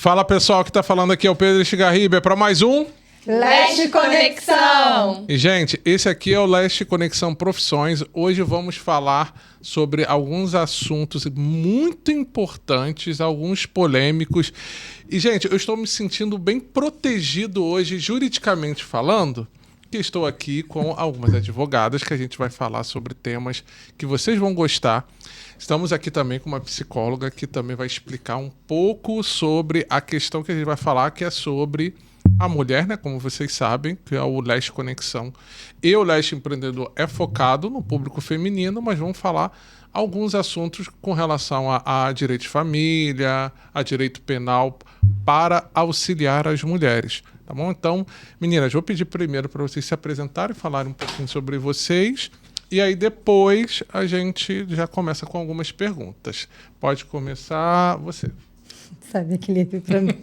Fala pessoal, que tá falando aqui é o Pedro Estigarribe, é para mais um Leste Conexão! E gente, esse aqui é o Leste Conexão Profissões. Hoje vamos falar sobre alguns assuntos muito importantes, alguns polêmicos. E gente, eu estou me sentindo bem protegido hoje, juridicamente falando, que estou aqui com algumas advogadas que a gente vai falar sobre temas que vocês vão gostar. Estamos aqui também com uma psicóloga que também vai explicar um pouco sobre a questão que a gente vai falar, que é sobre a mulher, né? Como vocês sabem, que é o Leste Conexão. E o Leste Empreendedor é focado no público feminino, mas vamos falar alguns assuntos com relação a direito de família, a direito penal, para auxiliar as mulheres. Tá bom? Então, meninas, vou pedir primeiro para vocês se apresentarem, falarem um pouquinho sobre vocês. E aí depois a gente já começa com algumas perguntas. Pode começar você. Sabe aquele para mim?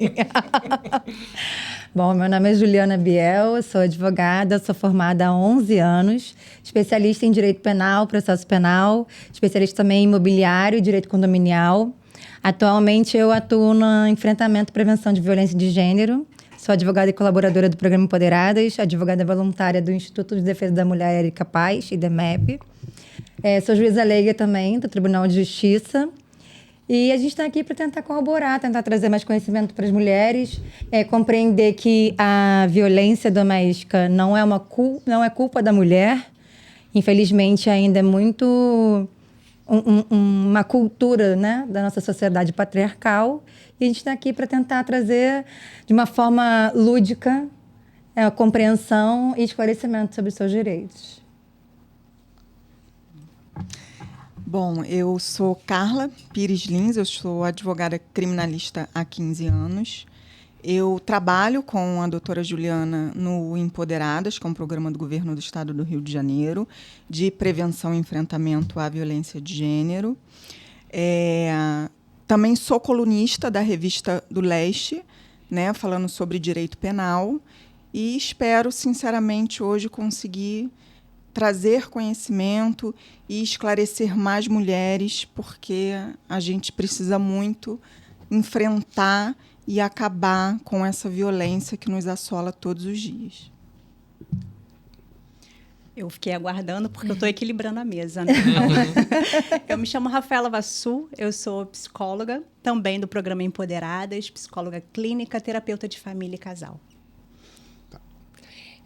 Bom, meu nome é Juliana Biel, eu sou advogada, sou formada há 11 anos, especialista em direito penal, processo penal, especialista também em imobiliário e direito condominial. Atualmente eu atuo no enfrentamento e prevenção de violência de gênero. Sou advogada e colaboradora do Programa Empoderadas, advogada voluntária do Instituto de Defesa da Mulher Érica Paz, IDEMEP. Sou juíza leiga também do Tribunal de Justiça. E a gente está aqui para tentar corroborar, tentar trazer mais conhecimento para as mulheres, compreender que a violência doméstica não é culpa da mulher. Infelizmente, ainda é muito uma cultura, né, da nossa sociedade patriarcal. E a gente está aqui para tentar trazer, de uma forma lúdica, a compreensão e esclarecimento sobre os seus direitos. Bom, eu sou Carla Pires Lins, eu sou advogada criminalista há 15 anos. Eu trabalho com a doutora Juliana no Empoderadas, que é um programa do governo do estado do Rio de Janeiro, de prevenção e enfrentamento à violência de gênero. Também sou colunista da revista do Leste, né, falando sobre direito penal, e espero, sinceramente, hoje conseguir trazer conhecimento e esclarecer mais mulheres, porque a gente precisa muito enfrentar e acabar com essa violência que nos assola todos os dias. Eu fiquei aguardando porque eu estou equilibrando a mesa, né? Então, eu me chamo Rafaela Vassu, eu sou psicóloga, também do programa Empoderadas, psicóloga clínica, terapeuta de família e casal.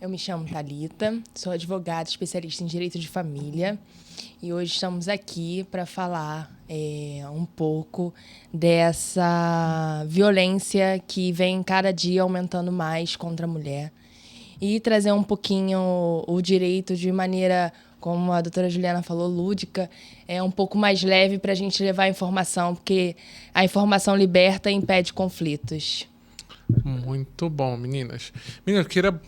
Eu me chamo Thalita, sou advogada especialista em direito de família e hoje estamos aqui para falar um pouco dessa violência que vem cada dia aumentando mais contra a mulher e trazer um pouquinho o direito de maneira, como a doutora Juliana falou, lúdica, um pouco mais leve para a gente levar a informação, porque a informação liberta e impede conflitos. Muito bom, meninas. Meninas, eu queria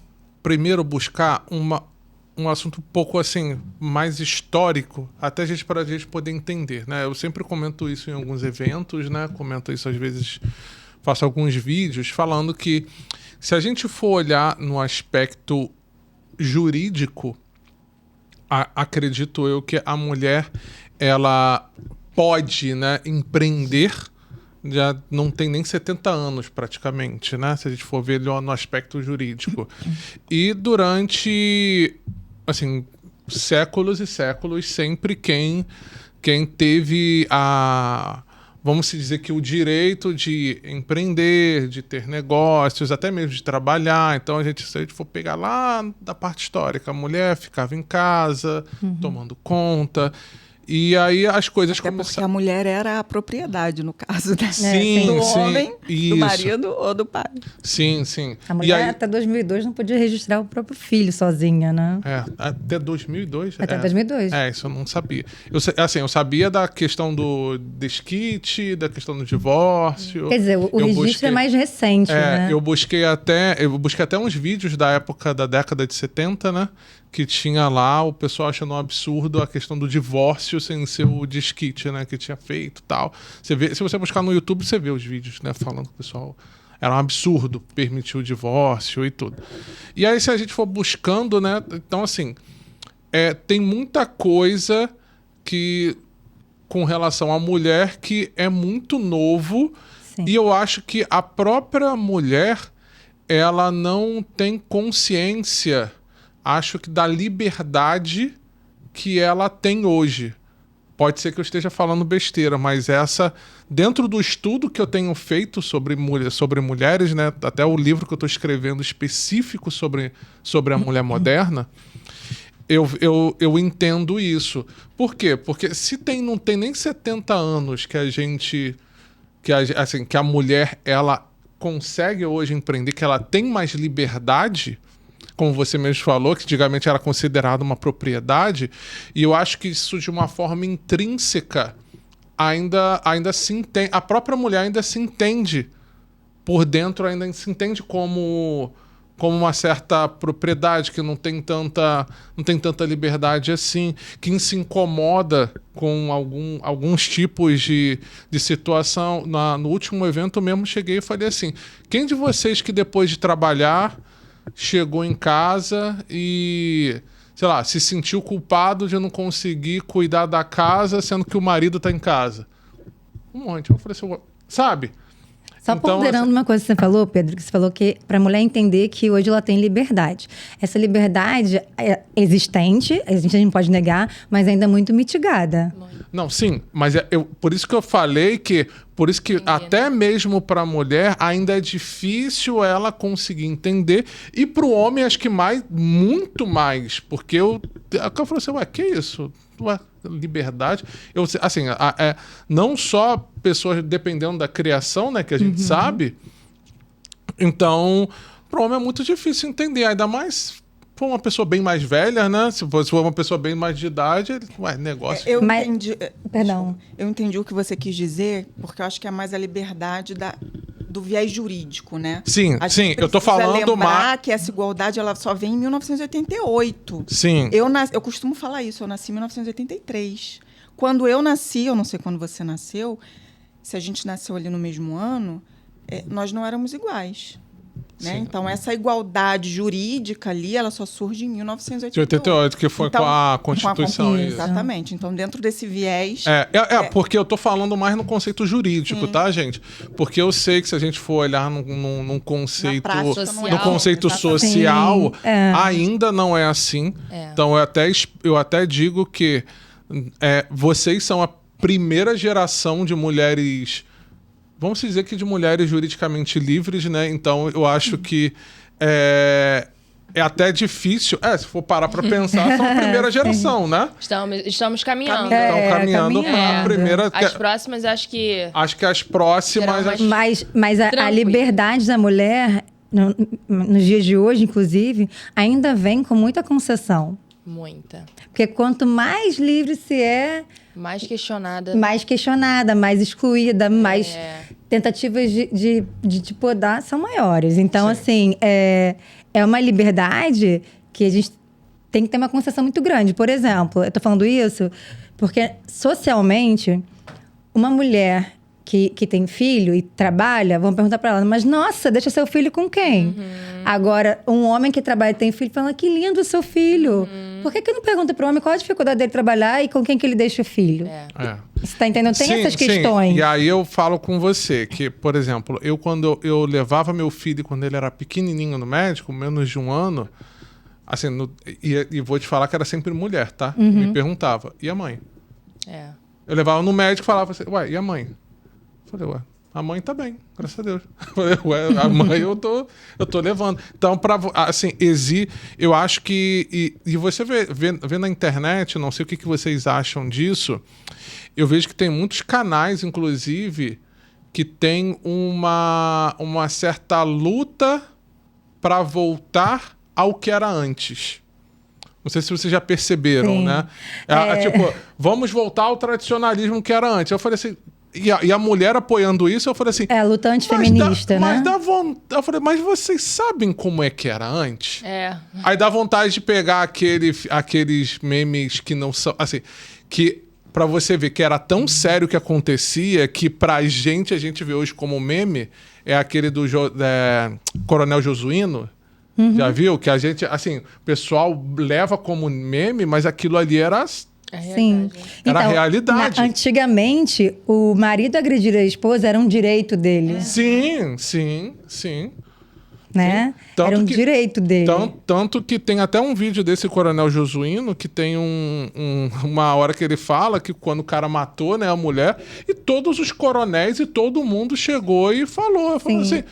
primeiro buscar um assunto um pouco assim mais histórico, até para a gente poder entender, né? Eu sempre comento isso em alguns eventos, né? Comento isso às vezes, faço alguns vídeos falando que se a gente for olhar no aspecto jurídico, acredito eu que a mulher ela pode, né, empreender. Já não tem nem 70 anos praticamente, né? Se a gente for ver no aspecto jurídico. E durante, assim, séculos e séculos, sempre quem teve vamos dizer que o direito de empreender, de ter negócios, até mesmo de trabalhar. Então, se a gente for pegar lá da parte histórica, a mulher ficava em casa, tomando conta. E aí as coisas começaram. começaram. Porque a mulher era a propriedade, no caso, né? Sim, do homem, isso. do marido ou do pai. Sim, sim. A mulher até 2002 não podia registrar o próprio filho sozinha, né? Até 2002? Até 2002. Isso eu não sabia. Eu sabia da questão do desquite, da questão do divórcio. Quer dizer, o registro é mais recente, né? Eu busquei até uns vídeos da época da década de 70, né? Que tinha lá o pessoal achando um absurdo a questão do divórcio sem ser o desquite, né? Que tinha feito e tal. Se você buscar no YouTube, você vê os vídeos, né? Falando que o pessoal era um absurdo permitir o divórcio e tudo. E aí, se a gente for buscando, né? Então, assim, tem muita coisa que com relação à mulher que é muito novo Sim. E eu acho que a própria mulher, ela não tem consciência, acho que da liberdade que ela tem hoje. Pode ser que eu esteja falando besteira, mas dentro do estudo que eu tenho feito sobre mulheres, né, até o livro que eu estou escrevendo específico sobre a mulher moderna, eu entendo isso. Por quê? Porque não tem nem 70 anos que a mulher ela consegue hoje empreender, que ela tem mais liberdade, como você mesmo falou, que antigamente era considerada uma propriedade, e eu acho que isso de uma forma intrínseca ainda se entende, a própria mulher ainda se entende por dentro, ainda se entende como uma certa propriedade, que não tem tanta liberdade assim, que se incomoda com alguns tipos de situação. No último evento mesmo cheguei e falei assim, quem de vocês que depois de trabalhar chegou em casa e, sei lá, se sentiu culpado de não conseguir cuidar da casa, sendo que o marido tá em casa? Um monte. Eu falei assim, sabe? Só ponderando uma coisa que você falou, Pedro, que você falou que para a mulher entender que hoje ela tem liberdade. Essa liberdade é existente, a gente não pode negar, mas ainda muito mitigada. Não, sim, mas por isso que eu falei por isso que até mesmo para a mulher ainda é difícil ela conseguir entender, e para o homem acho que muito mais, porque eu falei assim, que isso? Liberdade. Não só pessoas dependendo da criação, né, que a gente sabe, então para o homem é muito difícil entender, ainda mais for uma pessoa bem mais velha, né? Se for uma pessoa bem mais de idade, negócio... Entendi. Perdão. Eu entendi o que você quis dizer, porque eu acho que é mais a liberdade do viés jurídico, né? Sim, eu tô falando lembrar que essa igualdade ela só vem em 1988. Sim. Eu costumo falar isso, eu nasci em 1983. Quando eu nasci, eu não sei quando você nasceu, se a gente nasceu ali no mesmo ano, nós não éramos iguais. Né? Então, essa igualdade jurídica ali, ela só surge em 1988. Que foi com a Constituição. Exatamente. Então, dentro desse viés... porque eu tô falando mais no conceito jurídico, tá, gente? Porque eu sei que se a gente for olhar num conceito... No conceito social, ainda não é assim. Então, eu até digo que vocês são a primeira geração de mulheres... Vamos dizer que de mulheres juridicamente livres, né? Então, eu acho que é até difícil. Se for parar para pensar, são a primeira geração, né? Estamos caminhando. Estão caminhando para a primeira... As próximas, acho que as próximas... Mas a liberdade da mulher, nos dias de hoje, inclusive, ainda vem com muita concessão. Muita. Porque quanto mais livre se é... Mais questionada, mais excluída, mais tentativas de te podar são maiores. Então, assim, é uma liberdade que a gente tem que ter uma concessão muito grande. Por exemplo, eu tô falando isso porque, socialmente, uma mulher que tem filho e trabalha, vão perguntar para ela, mas nossa, deixa seu filho com quem? Agora, um homem que trabalha e tem filho, fala, que lindo o seu filho. Por que não pergunta para o homem qual a dificuldade dele trabalhar e com quem que ele deixa o filho? Você tá entendendo? Tem essas questões. E aí eu falo com você que, por exemplo, quando eu levava meu filho quando ele era pequenininho no médico, menos de 1 ano, assim, e vou te falar que era sempre mulher, tá? Me perguntava, e a mãe? Eu levava no médico e falava assim, e a mãe? Falei, a mãe tá bem, graças a Deus. Falei, a mãe eu tô levando. Então, assim, eu acho que... E você vê na internet, não sei o que vocês acham disso, eu vejo que tem muitos canais, inclusive, que tem uma certa luta para voltar ao que era antes. Não sei se vocês já perceberam, né? Tipo, vamos voltar ao tradicionalismo que era antes. Eu falei assim... E a mulher apoiando isso, eu falei assim... É, a luta antifeminista, né? Mas dá vontade... Eu falei, mas vocês sabem como é que era antes? Aí dá vontade de pegar aqueles memes que não são... Assim, que pra você ver que era tão sério o que acontecia, que a gente vê hoje como meme, é aquele do Coronel Josuíno. Já viu? Que a gente, assim, o pessoal leva como meme, mas aquilo ali era É Sim. Era a realidade. Antigamente, o marido agredir a esposa era um direito dele, Sim. né? Tanto Era um que- direito dele. Tanto que tem até um vídeo desse Coronel Josuíno que tem uma hora que ele fala que quando o cara matou, né, a mulher, e todos os coronéis e todo mundo chegou e falou assim,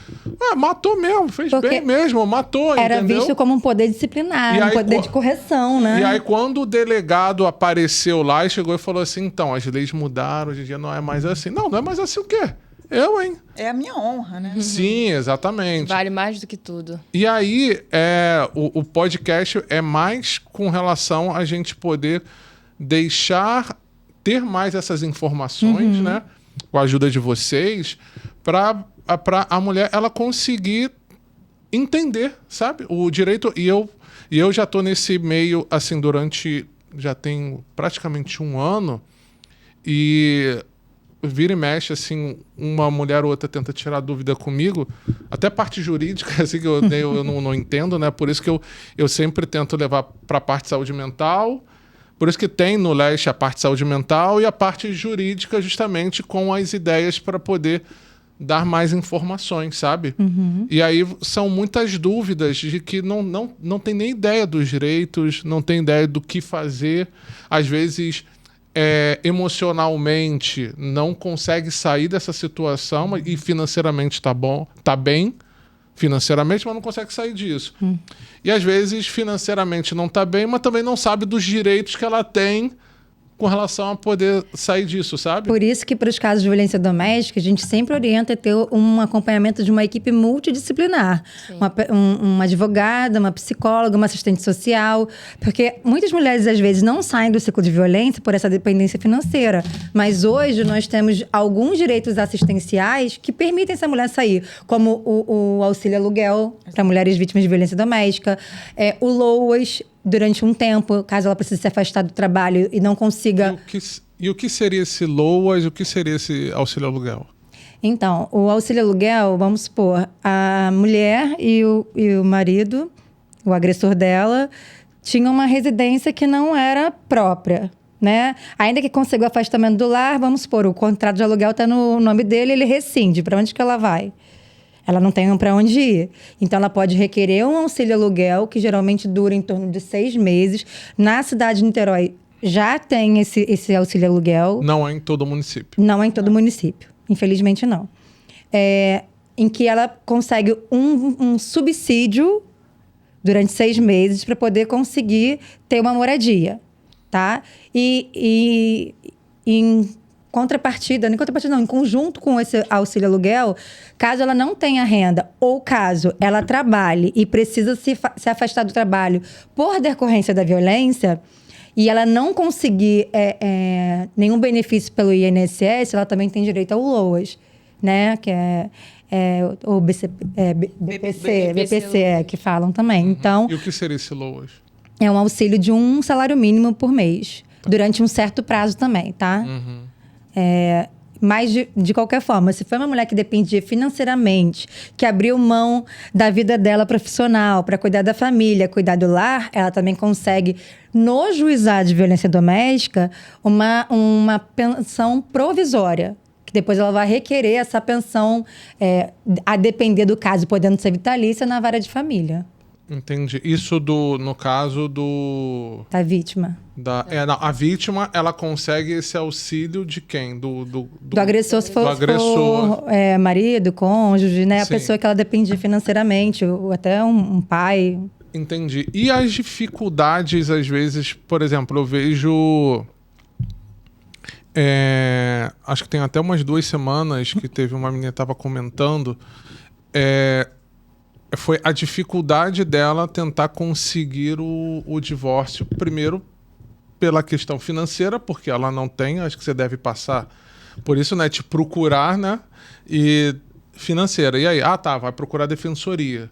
matou mesmo, fez Porque bem mesmo, matou, Era entendeu? visto como um poder disciplinar, E um aí, poder de correção, né? E aí, quando o delegado apareceu lá e chegou e falou assim, então, as leis mudaram, hoje em dia não é mais assim. Não é mais assim o quê? Eu, hein? É a minha honra, né? Sim, exatamente. Vale mais do que tudo. E aí, o podcast é mais com relação a gente poder ter mais essas informações, né? Com a ajuda de vocês, para a mulher ela conseguir entender, sabe? O direito. E eu já tô nesse meio, assim, já tem praticamente 1 ano, e vira e mexe, assim, uma mulher ou outra tenta tirar dúvida comigo, até parte jurídica, assim, que eu não entendo, né? Por isso que eu sempre tento levar para a parte de saúde mental, por isso que tem no Leste a parte de saúde mental e a parte jurídica, justamente com as ideias para poder dar mais informações, sabe? E aí são muitas dúvidas de que não tem nem ideia dos direitos, não tem ideia do que fazer, às vezes emocionalmente não consegue sair dessa situação e financeiramente tá bem financeiramente, mas não consegue sair disso. E às vezes financeiramente não tá bem, mas também não sabe dos direitos que ela tem com relação a poder sair disso, sabe? Por isso que, para os casos de violência doméstica, a gente sempre orienta a ter um acompanhamento de uma equipe multidisciplinar. Uma advogada, uma psicóloga, uma assistente social. Porque muitas mulheres, às vezes, não saem do ciclo de violência por essa dependência financeira. Mas hoje, nós temos alguns direitos assistenciais que permitem essa mulher sair. Como o auxílio aluguel para mulheres vítimas de violência doméstica. O LOAS, durante um tempo, caso ela precise se afastar do trabalho e não consiga... E o que seria esse LOAS e o que seria esse auxílio aluguel? Então, o auxílio aluguel, vamos supor, a mulher e o marido, o agressor dela, tinham uma residência que não era própria, né? Ainda que consiga o afastamento do lar, vamos supor, o contrato de aluguel está no nome dele, ele rescinde. Para onde que ela vai? Ela não tem para onde ir. Então, ela pode requerer um auxílio aluguel, que geralmente dura em torno de 6 meses. Na cidade de Niterói, já tem esse auxílio aluguel. Não é em todo o município. Não é em todo o município. Infelizmente, não. Em que ela consegue um subsídio durante 6 meses para poder conseguir ter uma moradia, tá? E em contrapartida, em conjunto com esse auxílio aluguel, caso ela não tenha renda ou caso ela trabalhe e precisa se afastar do trabalho por decorrência da violência e ela não conseguir nenhum benefício pelo INSS, ela também tem direito ao LOAS, né? Que é o BPC, que falam também. Então, e o que seria esse LOAS? É um auxílio de um salário mínimo por mês, durante um certo prazo também, tá? Mas, de qualquer forma, se foi uma mulher que dependia financeiramente, que abriu mão da vida dela profissional para cuidar da família, cuidar do lar, ela também consegue, no juizado de violência doméstica, uma pensão provisória. Que depois ela vai requerer essa pensão, a depender do caso, podendo ser vitalícia, na vara de família. Entendi. Isso no caso do... Da vítima. A vítima, ela consegue esse auxílio de quem? Do agressor, se for, do agressor. Marido, cônjuge, né? A Sim. pessoa que ela depende financeiramente, ou até um pai. Entendi. E as dificuldades, às vezes, por exemplo, eu vejo... acho que tem até umas 2 semanas que teve uma menina que estava comentando... foi a dificuldade dela tentar conseguir o divórcio, primeiro pela questão financeira, porque ela não tem, acho que você deve passar por isso, né? Te procurar, né? E financeira. E aí? Vai procurar a defensoria.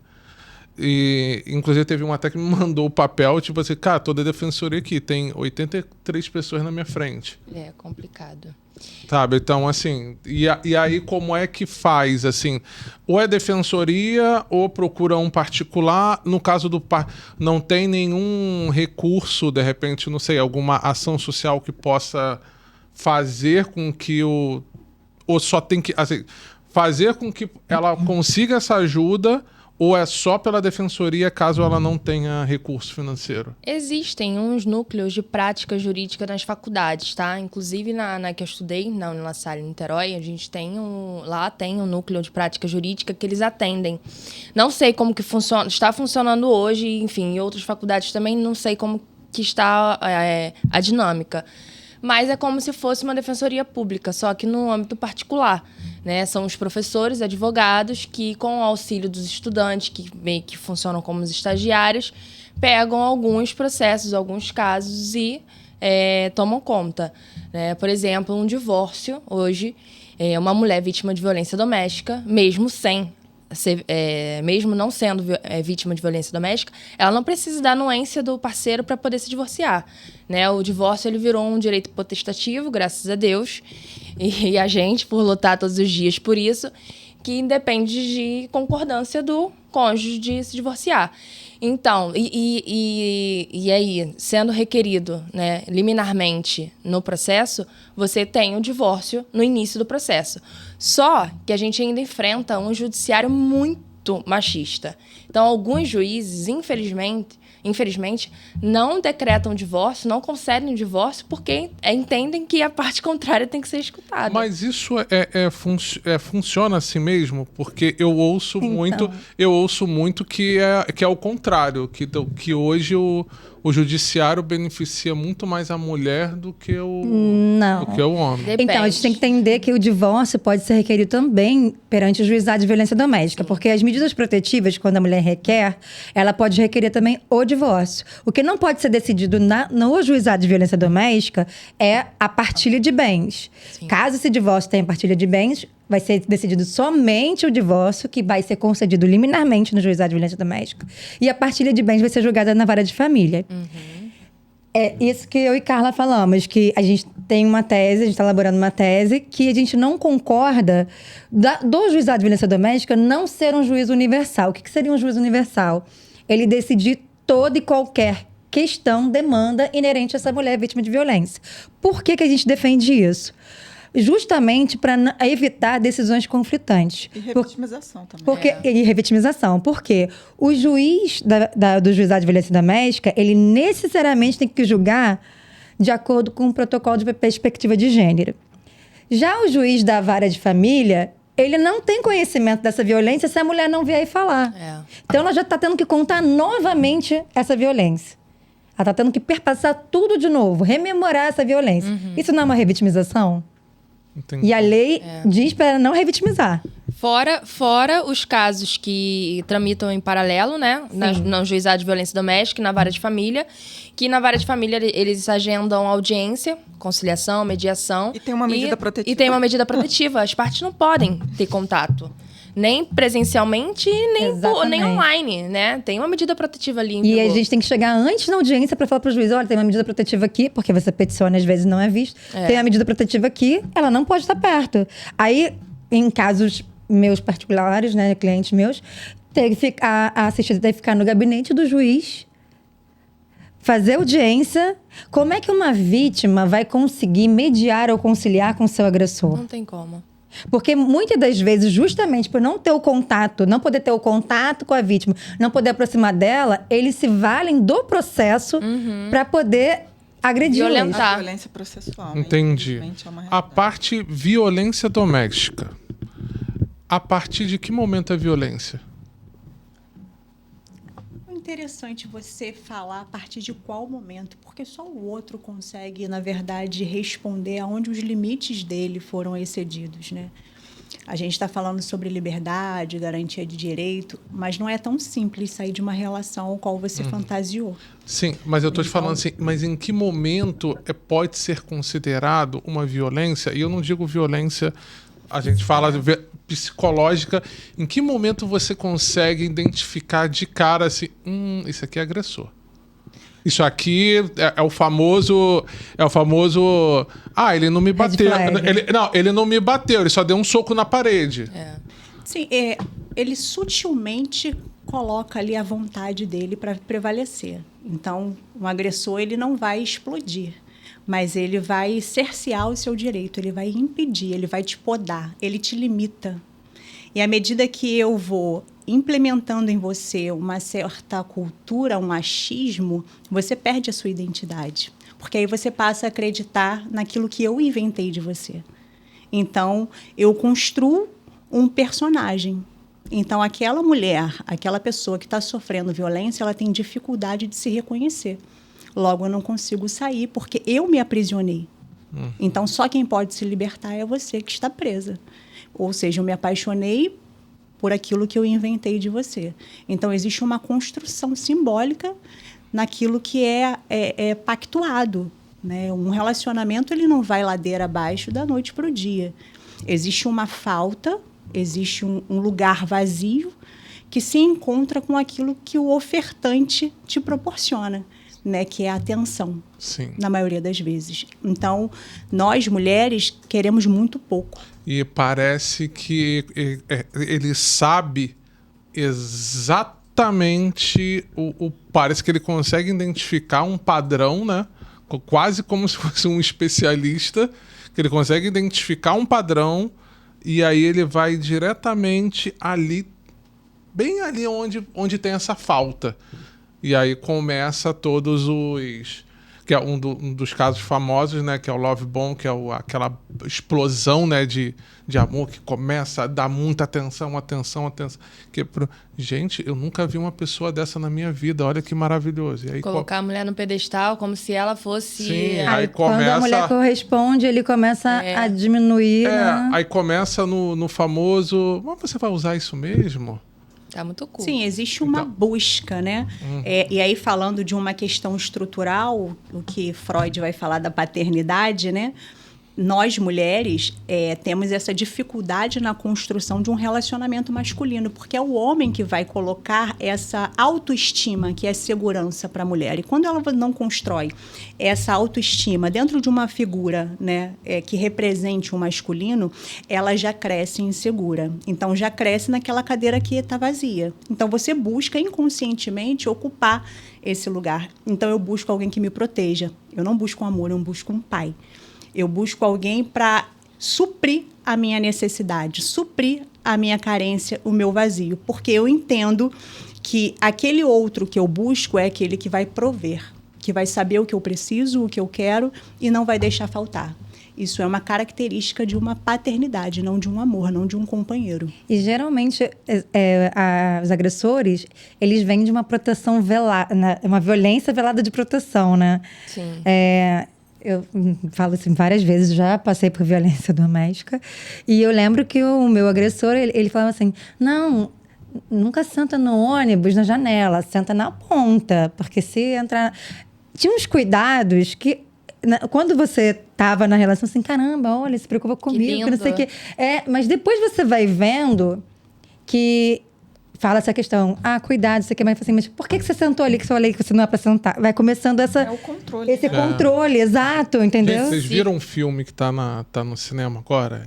E, inclusive, teve um até que me mandou o papel, tipo assim, cara, toda a defensoria aqui, tem 83 pessoas na minha frente. É complicado. Sabe? Então, assim, e aí como é que faz, assim? Ou é defensoria ou procura um particular. No caso do não tem nenhum recurso, de repente, não sei, alguma ação social que possa fazer com que ou só tem que, assim, fazer com que ela consiga essa ajuda, ou é só pela defensoria caso ela não tenha recurso financeiro? Existem uns núcleos de prática jurídica nas faculdades, tá? Inclusive na que eu estudei, na La Salle, em Niterói, a gente tem lá tem um núcleo de prática jurídica que eles atendem. Não sei como que funciona, está funcionando hoje, enfim, em outras faculdades também não sei como que está a dinâmica. Mas é como se fosse uma defensoria pública, só que no âmbito particular, né? São os professores, advogados, que com o auxílio dos estudantes, que meio que funcionam como os estagiários, pegam alguns processos, alguns casos e tomam conta, né? Por exemplo, um divórcio, hoje, uma mulher vítima de violência doméstica, mesmo não sendo vítima de violência doméstica, ela não precisa da anuência do parceiro para poder se divorciar, né? O divórcio ele virou um direito potestativo, graças a Deus, e a gente, por lutar todos os dias por isso, que independe de concordância do cônjuge de se divorciar. Então, e aí, sendo requerido, né, liminarmente no processo, você tem o divórcio no início do processo. Só que a gente ainda enfrenta um judiciário muito machista. Então, alguns juízes, infelizmente, não decretam o divórcio, não concedem o divórcio, porque entendem que a parte contrária tem que ser escutada. Mas isso funciona assim mesmo? Porque eu ouço muito que é o contrário, que hoje o judiciário beneficia muito mais a mulher do que o homem. Depende. Então, a gente tem que entender que o divórcio pode ser requerido também perante o juizado de violência doméstica, porque as medidas protetivas, quando a mulher requer, ela pode requerer também o divórcio. O que não pode ser decidido no juizado de violência doméstica é a partilha de bens. Sim. Caso esse divórcio tenha partilha de bens, vai ser decidido somente o divórcio, que vai ser concedido liminarmente no juizado de violência doméstica. E a partilha de bens vai ser julgada na vara de família. Uhum. É isso que eu e Carla falamos, que a gente tem uma tese, a gente está elaborando uma tese, que a gente não concorda do juizado de violência doméstica não ser um juiz universal. O que seria um juiz universal? Ele decidir toda e qualquer questão, demanda inerente a essa mulher vítima de violência. Por que a gente defende isso? Justamente para evitar decisões conflitantes. E revitimização também. E revitimização. Porque o juiz do juizado de violência doméstica, ele necessariamente tem que julgar de acordo com o protocolo de perspectiva de gênero. Já o juiz da vara de família, ele não tem conhecimento dessa violência se a mulher não vier aí falar. Então, ela já está tendo que contar novamente essa violência. Ela está tendo que perpassar tudo de novo, rememorar essa violência. Uhum. Isso não é uma revitimização? Entendi. E a lei diz para não revitimizar. Fora os casos que tramitam em paralelo, né? No juizado de violência doméstica e na vara de família. Que na vara de família eles agendam audiência, conciliação, mediação. E tem uma medida protetiva. E tem uma medida protetiva. As partes não podem ter contato. Nem presencialmente, nem online, né? Tem uma medida protetiva ali. E a gente tem que chegar antes na audiência para falar para o juiz, olha, tem uma medida protetiva aqui, porque você peticiona, às vezes não é visto. Tem a medida protetiva aqui, ela não pode estar perto. Aí, em casos meus particulares, né, clientes meus, a assistida tem que ficar no gabinete do juiz, fazer audiência. Como é que uma vítima vai conseguir mediar ou conciliar com seu agressor? Não tem como. Porque muitas das vezes, justamente por não ter o contato, não poder ter o contato com a vítima, não poder aproximar dela, eles se valem do processo para poder agredir. Violentar. A violência processual. Entendi. Né? A parte violência doméstica. A partir de que momento é violência? Interessante você falar a partir de qual momento, porque só o outro consegue, na verdade, responder aonde os limites dele foram excedidos, né? A gente está falando sobre liberdade, garantia de direito, mas não é tão simples sair de uma relação ao qual você fantasiou. Sim, mas eu estou te falando assim, mas em que momento pode ser considerado uma violência? E eu não digo violência A gente fala de psicológica. Em que momento você consegue identificar de cara assim, isso aqui é agressor? Isso aqui é o famoso... ele não me bateu. Ele não me bateu, ele só deu um soco na parede. Sim, ele sutilmente coloca ali a vontade dele para prevalecer. Então, um agressor ele não vai explodir, mas ele vai cercear o seu direito, ele vai impedir, ele vai te podar, ele te limita. E à medida que eu vou implementando em você uma certa cultura, um achismo, você perde a sua identidade. Porque aí você passa a acreditar naquilo que eu inventei de você. Então, eu construo um personagem. Então, aquela mulher, aquela pessoa que está sofrendo violência, ela tem dificuldade de se reconhecer. Logo, eu não consigo sair porque eu me aprisionei. Então, só quem pode se libertar é você que está presa. Ou seja, eu me apaixonei por aquilo que eu inventei de você. Então, existe uma construção simbólica naquilo que é pactuado, né? Um relacionamento ele não vai ladeira abaixo da noite para o dia. Existe uma falta, existe um lugar vazio que se encontra com aquilo que o ofertante te proporciona, né? Que é a atenção, Sim. na maioria das vezes. Então, nós, mulheres, queremos muito pouco. E parece que ele sabe exatamente... Parece que ele consegue identificar um padrão, né? Quase como se fosse um especialista, que ele consegue identificar um padrão e aí ele vai diretamente ali, bem ali onde tem essa falta. E aí começa todos os... Que é um dos casos famosos, né? Que é o Love Bomb, que é aquela explosão, né, de amor que começa a dar muita atenção. Gente, eu nunca vi uma pessoa dessa na minha vida. Olha que maravilhoso. E aí, colocar a mulher no pedestal como se ela fosse... Sim, aí quando a mulher corresponde, ele começa a diminuir. Né? Aí começa no famoso... Mas você vai usar isso mesmo? Tá muito cool. Sim, existe uma busca, né? E aí, falando de uma questão estrutural, o que Freud vai falar da paternidade, né? Nós, mulheres, temos essa dificuldade na construção de um relacionamento masculino, porque é o homem que vai colocar essa autoestima, que é segurança para a mulher. E quando ela não constrói essa autoestima dentro de uma figura, né, que represente o masculino, ela já cresce insegura. Então, já cresce naquela cadeira que está vazia. Então, você busca inconscientemente ocupar esse lugar. Então, eu busco alguém que me proteja. Eu não busco um amor, eu busco um pai. Eu busco alguém para suprir a minha necessidade, suprir a minha carência, o meu vazio. Porque eu entendo que aquele outro que eu busco é aquele que vai prover, que vai saber o que eu preciso, o que eu quero e não vai deixar faltar. Isso é uma característica de uma paternidade, não de um amor, não de um companheiro. E geralmente os agressores, eles vêm de uma proteção velada, uma violência velada de proteção, né? Sim. Eu falo assim várias vezes, já passei por violência doméstica. E eu lembro que o meu agressor, ele falava assim, não, nunca senta no ônibus na janela, senta na ponta. Porque se entrar... Tinha uns cuidados que... Quando você tava na relação, assim, caramba, olha, se preocupa comigo, que não sei o quê. Mas depois você vai vendo que... Fala essa questão, cuidado, isso aqui, mas assim, mas por que você sentou ali que eu falei que você não é pra sentar? Vai começando o controle. Esse controle, exato, entendeu? Gente, vocês viram um filme que tá no cinema agora?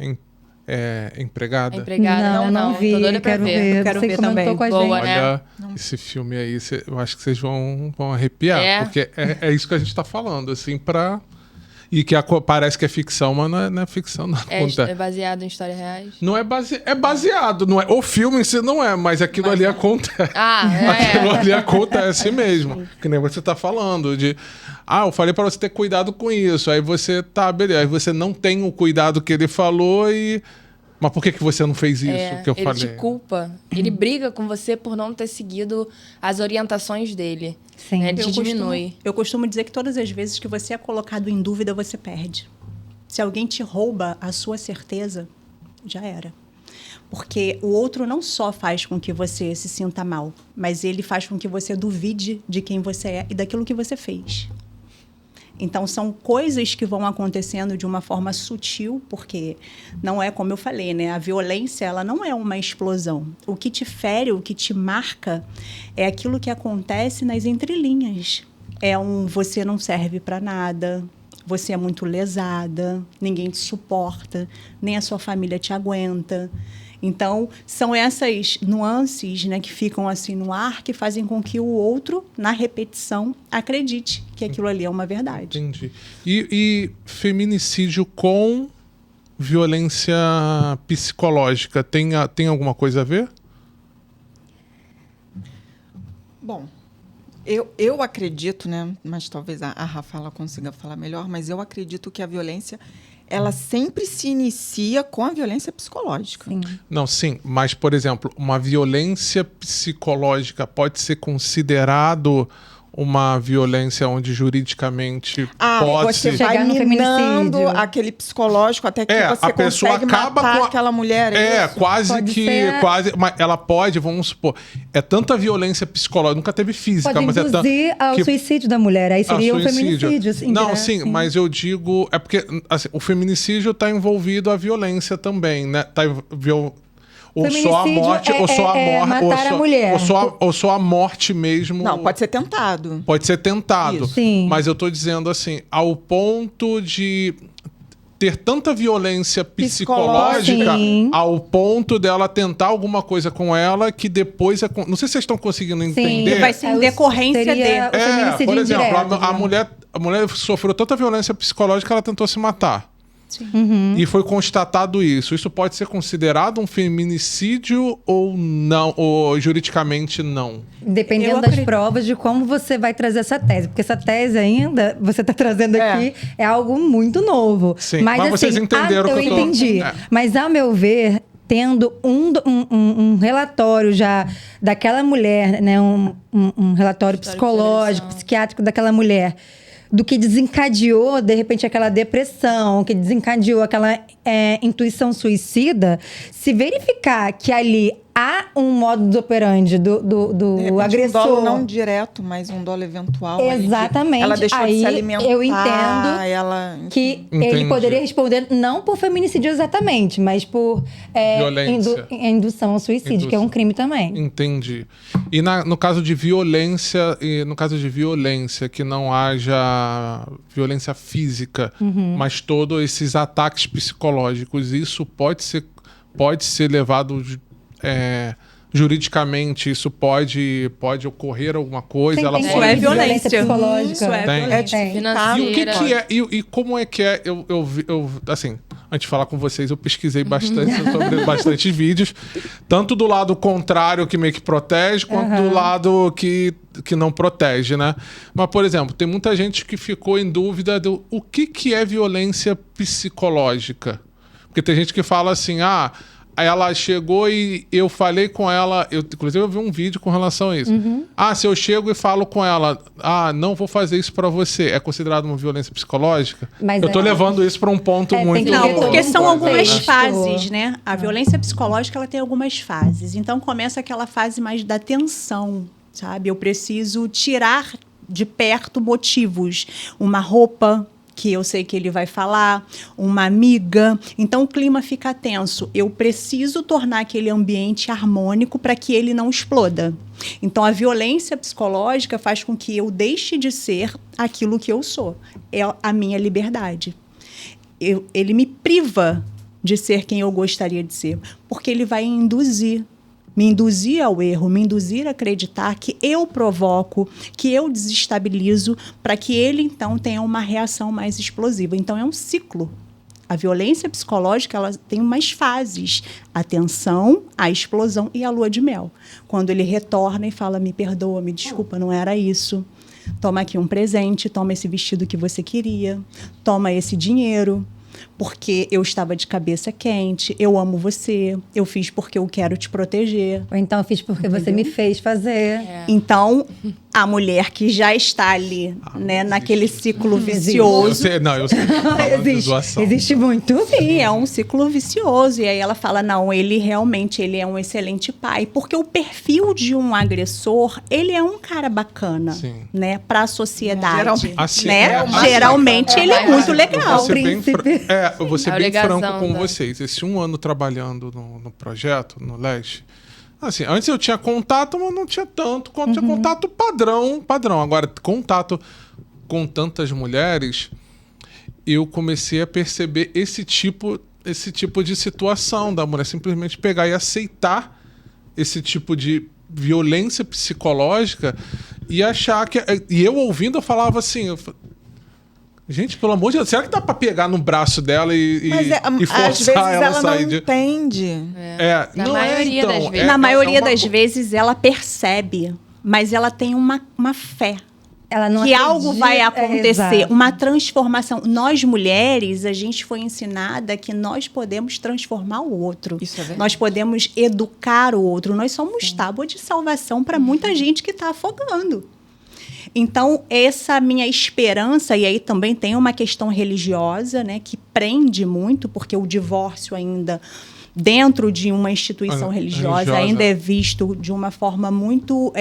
Empregada? Empregada, não vi. Tô doida pra ver. Eu quero você ver comentou também. com a Boa, gente. né? Olha, esse filme aí, eu acho que vocês vão arrepiar. Porque é isso que a gente tá falando, assim, E que parece que é ficção, mas não é ficção, não. É baseado em histórias reais? Não é baseado, não é. O filme em si não é, mas aquilo ali acontece. Aquilo ali acontece mesmo. Que nem você tá falando de... eu falei pra você ter cuidado com isso. Aí você beleza. Aí você não tem o cuidado que ele falou e... Mas por que você não fez isso que eu falei? Ele te culpa. Ele briga com você por não ter seguido as orientações dele. Sim. Ele te diminui. Eu costumo dizer que todas as vezes que você é colocado em dúvida, você perde. Se alguém te rouba a sua certeza, já era. Porque o outro não só faz com que você se sinta mal, mas ele faz com que você duvide de quem você é e daquilo que você fez. Então, são coisas que vão acontecendo de uma forma sutil, porque não é como eu falei, né? A violência, ela não é uma explosão. O que te fere, o que te marca, é aquilo que acontece nas entrelinhas. Você não serve para nada, você é muito lesada, ninguém te suporta, nem a sua família te aguenta. Então, são essas nuances, né, que ficam assim no ar, que fazem com que o outro, na repetição, acredite que aquilo ali é uma verdade. Entendi. E feminicídio com violência psicológica tem alguma coisa a ver? Bom, eu acredito, né, mas talvez a Rafaela consiga falar melhor, mas eu acredito que a violência, ela sempre se inicia com a violência psicológica. Sim. Não, sim, mas, por exemplo, uma violência psicológica pode ser considerado uma violência onde juridicamente pode você se... vai Chegar no minando feminicídio. aquele psicológico até que você a pessoa consegue acaba matar com aquela mulher. Isso? quase Pode que... ser- Mas ela pode, vamos supor, é tanta violência psicológica, nunca teve física, Pode mas induzir ao que- suicídio da mulher. Aí seria um suicídio. feminicídio. Assim, Não, direto, sim, assim. mas eu digo... É porque assim, o feminicídio está envolvido a violência também, né? Ou só a Feminicídio morte, é- ou só a é morte, matar a mulher. ou só a morte mesmo. Não, pode ser tentado. Pode ser tentado. Isso. Sim. Mas eu tô dizendo assim, ao ponto de ter tanta violência psicológica, Sim. ao ponto dela tentar alguma coisa com ela que depois... Não sei se vocês estão conseguindo entender. Que vai ser em decorrência seria dele. o feminicídio por exemplo, indireto, a né? mulher sofreu tanta violência psicológica que ela tentou se matar. Sim. E foi constatado isso. Isso pode ser considerado um feminicídio ou não? Ou juridicamente não? Dependendo Eu das acredito. provas de como você vai trazer essa tese. Porque essa tese ainda, você está trazendo aqui, é algo muito novo. Sim, mas vocês entenderam eu que eu tô- entendi. É. Mas, ao meu ver, tendo um relatório já daquela mulher, né, um relatório psicológico, psiquiátrico daquela mulher, do que desencadeou, de repente, aquela depressão, que desencadeou aquela intuição suicida, se verificar que ali há um modus operandi do De repente, agressor... um dolo não direto, mas um dolo eventual. ali de- Exatamente. Ela deixou de Aí se alimentar. eu entendo ela, que Entendi. ele poderia responder não por feminicídio exatamente, mas por Violência. indução ao suicídio, que é um crime também. Entendi. E no caso de violência, que não haja violência física, mas todos esses ataques psicológicos, isso pode ser levado juridicamente, isso pode ocorrer alguma coisa, Tem ela crime Isso pode... é de violência. psicológica. Isso é Tem. violência. É Financeira. E o que é, e como é que é, assim, antes de falar com vocês, eu pesquisei bastante sobre bastante vídeos, tanto do lado contrário que meio que protege, quanto do lado que não protege, né? Mas, por exemplo, tem muita gente que ficou em dúvida do o que é violência psicológica. Porque tem gente que fala assim, ela chegou e eu falei com ela, inclusive eu vi um vídeo com relação a isso. Se eu chego e falo com ela, não vou fazer isso pra você, é considerado uma violência psicológica? Mas eu tô levando isso pra um ponto tem muito... que Não, ver porque todo são o algumas contexto. fases, né? A violência psicológica, ela tem algumas fases. Então, começa aquela fase mais da tensão, sabe? Eu preciso tirar de perto motivos. Uma roupa que eu sei que ele vai falar, uma amiga. Então, o clima fica tenso. Eu preciso tornar aquele ambiente harmônico para que ele não exploda. Então, a violência psicológica faz com que eu deixe de ser aquilo que eu sou. É a minha liberdade. Ele me priva de ser quem eu gostaria de ser, porque ele vai me induzir ao erro, me induzir a acreditar que eu provoco, que eu desestabilizo, para que ele, então, tenha uma reação mais explosiva. Então, é um ciclo. A violência psicológica, ela tem umas fases. A tensão, a explosão e a lua de mel. Quando ele retorna e fala, me perdoa, me desculpa, não era isso. Toma aqui um presente, toma esse vestido que você queria, toma esse dinheiro. porque eu estava de cabeça quente, eu amo você, eu fiz porque eu quero te proteger. Ou então eu fiz porque você me fez fazer. Então, a mulher que já está ali, né, naquele ciclo vicioso... Eu sei falando de doação. Existe muito. Sim, é um ciclo vicioso. E aí ela fala, não, ele é um excelente pai. Porque o perfil de um agressor, ele é um cara bacana, Sim. né, para a sociedade. Geralmente. Assim, Né? Geralmente ele é muito legal. Eu vou ser É o bem legazão franco com da- vocês. Esse 1 ano trabalhando no projeto, no Leste, assim, antes eu tinha contato, mas não tinha tanto. Tinha contato padrão. Agora, contato com tantas mulheres, eu comecei a perceber esse tipo de situação da mulher simplesmente pegar e aceitar esse tipo de violência psicológica e achar que... E eu ouvindo, eu falava assim... Gente, pelo amor de Deus, será que dá pra pegar no braço dela e Mas forçar às vezes ela a ela sair não de... entende. Na não maioria então, das vezes. Na maioria uma das vezes ela percebe, mas ela tem uma fé. Ela não Que acredita. algo vai acontecer, Exato. uma transformação. Nós, mulheres, a gente foi ensinada que nós podemos transformar o outro. Isso é verdade. Nós podemos educar o outro. Nós somos tábua de salvação para muita gente que está afogando. Então, essa minha esperança, e aí também tem uma questão religiosa, né, que prende muito, porque o divórcio ainda... dentro de uma instituição religiosa, ainda é visto de uma forma muito...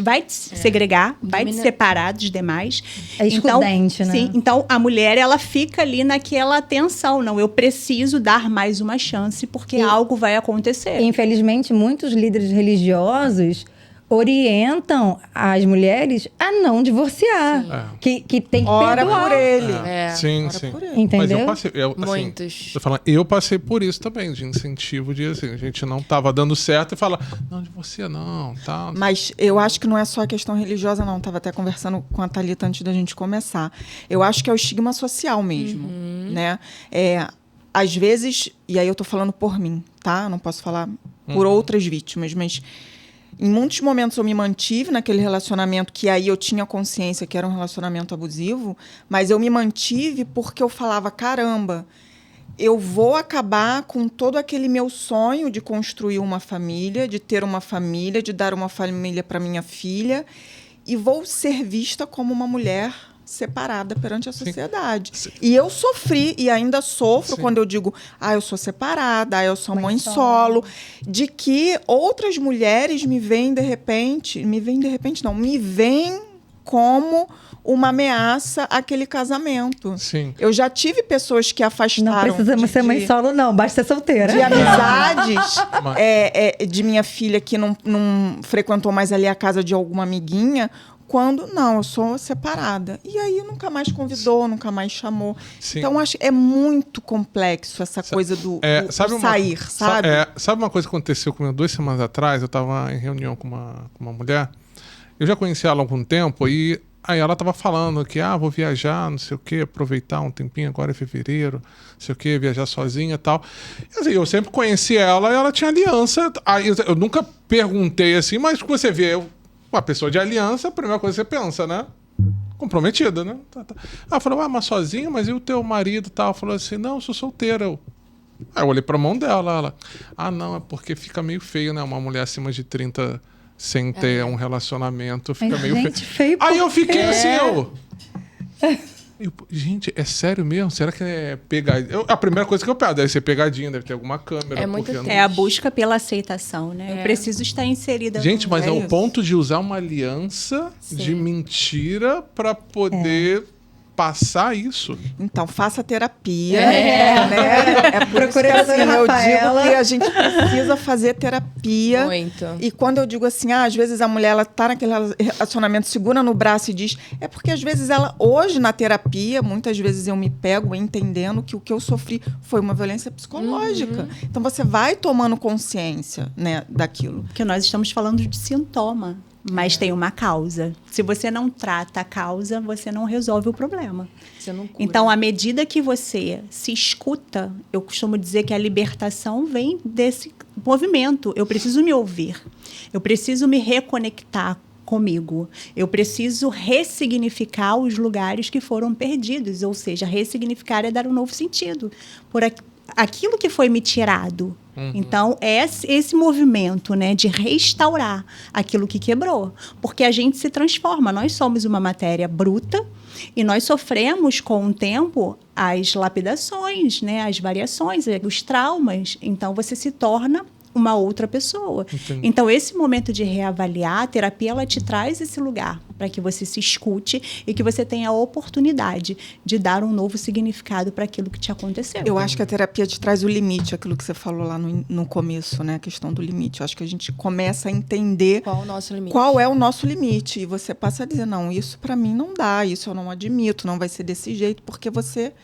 vai te segregar, vai te separar dos demais. É excludente, né? Sim, então a mulher, ela fica ali naquela tensão. Não, eu preciso dar mais uma chance, porque algo vai acontecer. Infelizmente, muitos líderes religiosos orientam as mulheres a não divorciar. Que tem que Ora perdoar. por ele. Sim, Ora sim. por ele. Entendeu? Mas eu passei... Muitos. Tô falando, eu passei por isso também, de incentivo de assim, a gente não tava dando certo e fala, não, divorcia não, tá... Mas eu acho que não é só a questão religiosa, não. Estava até conversando com a Thalita antes da gente começar. Eu acho que é o estigma social mesmo, né? Às vezes, e aí eu tô falando por mim, tá? Eu não posso falar por outras vítimas, mas em muitos momentos eu me mantive naquele relacionamento que aí eu tinha consciência que era um relacionamento abusivo, mas eu me mantive porque eu falava, caramba, eu vou acabar com todo aquele meu sonho de construir uma família, de ter uma família, de dar uma família para minha filha, e vou ser vista como uma mulher separada perante a sociedade. Sim. E eu sofri e ainda sofro Sim. quando eu digo, eu sou separada, eu sou mãe solo, de que outras mulheres me veem como uma ameaça àquele casamento. Sim. Eu já tive pessoas que afastaram... Não precisamos ser mãe solo, não. Basta ser solteira. de amizades de minha filha que não frequentou mais ali a casa de alguma amiguinha, quando, não, eu sou separada. E aí nunca mais convidou, nunca mais chamou. Sim. Então, acho que é muito complexo essa coisa do sair, sabe? Sabe uma coisa que aconteceu comigo 2 semanas atrás? Eu estava em reunião com uma mulher. Eu já conheci ela há algum tempo e aí ela estava falando que, vou viajar, não sei o quê, aproveitar um tempinho agora em fevereiro, não sei o quê, viajar sozinha e tal. E, assim, eu sempre conheci ela e ela tinha aliança. Aí eu nunca perguntei assim, mas você vê uma pessoa de aliança, a primeira coisa que você pensa, né? Comprometida, né? Ela falou, mas sozinha? Mas e o teu marido e tal? Ela falou assim, não, eu sou solteira. Aí eu olhei pra mão dela, ela, não, é porque fica meio feio, né? Uma mulher acima de 30 sem ter um relacionamento, fica Mas, meio gente, feio. feio Aí eu por quê? fiquei assim, gente, é sério mesmo? Será que é pegadinha? A primeira coisa que eu penso, deve ser pegadinha, deve ter alguma câmera. É muito porque eu não- triste. É a busca pela aceitação, né? Eu preciso estar inserida. Gente, mas é o isso. ponto de usar uma aliança de mentira pra poder passar isso. Então, faça terapia. Né? É por isso que, Procure a assim, doutora eu Rafaela. digo que a gente precisa fazer terapia. Muito. E quando eu digo assim, às vezes a mulher ela tá naquele relacionamento, segura no braço e diz, é porque às vezes ela, hoje na terapia, muitas vezes eu me pego entendendo que o que eu sofri foi uma violência psicológica. Então você vai tomando consciência, né, daquilo. Porque nós estamos falando de sintoma, mas tem uma causa. Se você não trata a causa, você não resolve o problema. Você não cura. Então, à medida que você se escuta, eu costumo dizer que a libertação vem desse movimento. Eu preciso me ouvir. Eu preciso me reconectar comigo. Eu preciso ressignificar os lugares que foram perdidos, ou seja, ressignificar é dar um novo sentido por aquilo que foi me tirado. Então, é esse movimento, né, de restaurar aquilo que quebrou. Porque a gente se transforma. Nós somos uma matéria bruta e nós sofremos, com o tempo, as lapidações, né, as variações, os traumas. Então, você se torna uma outra pessoa. Entendi. Então, esse momento de reavaliar, a terapia, ela te traz esse lugar para que você se escute e que você tenha a oportunidade de dar um novo significado para aquilo que te aconteceu. Eu acho que a terapia te traz o limite, aquilo que você falou lá no começo, né? A questão do limite. Eu acho que a gente começa a entender Qual o nosso limite? qual é o nosso limite. E você passa a dizer, não, isso para mim não dá, isso eu não admito, não vai ser desse jeito, porque você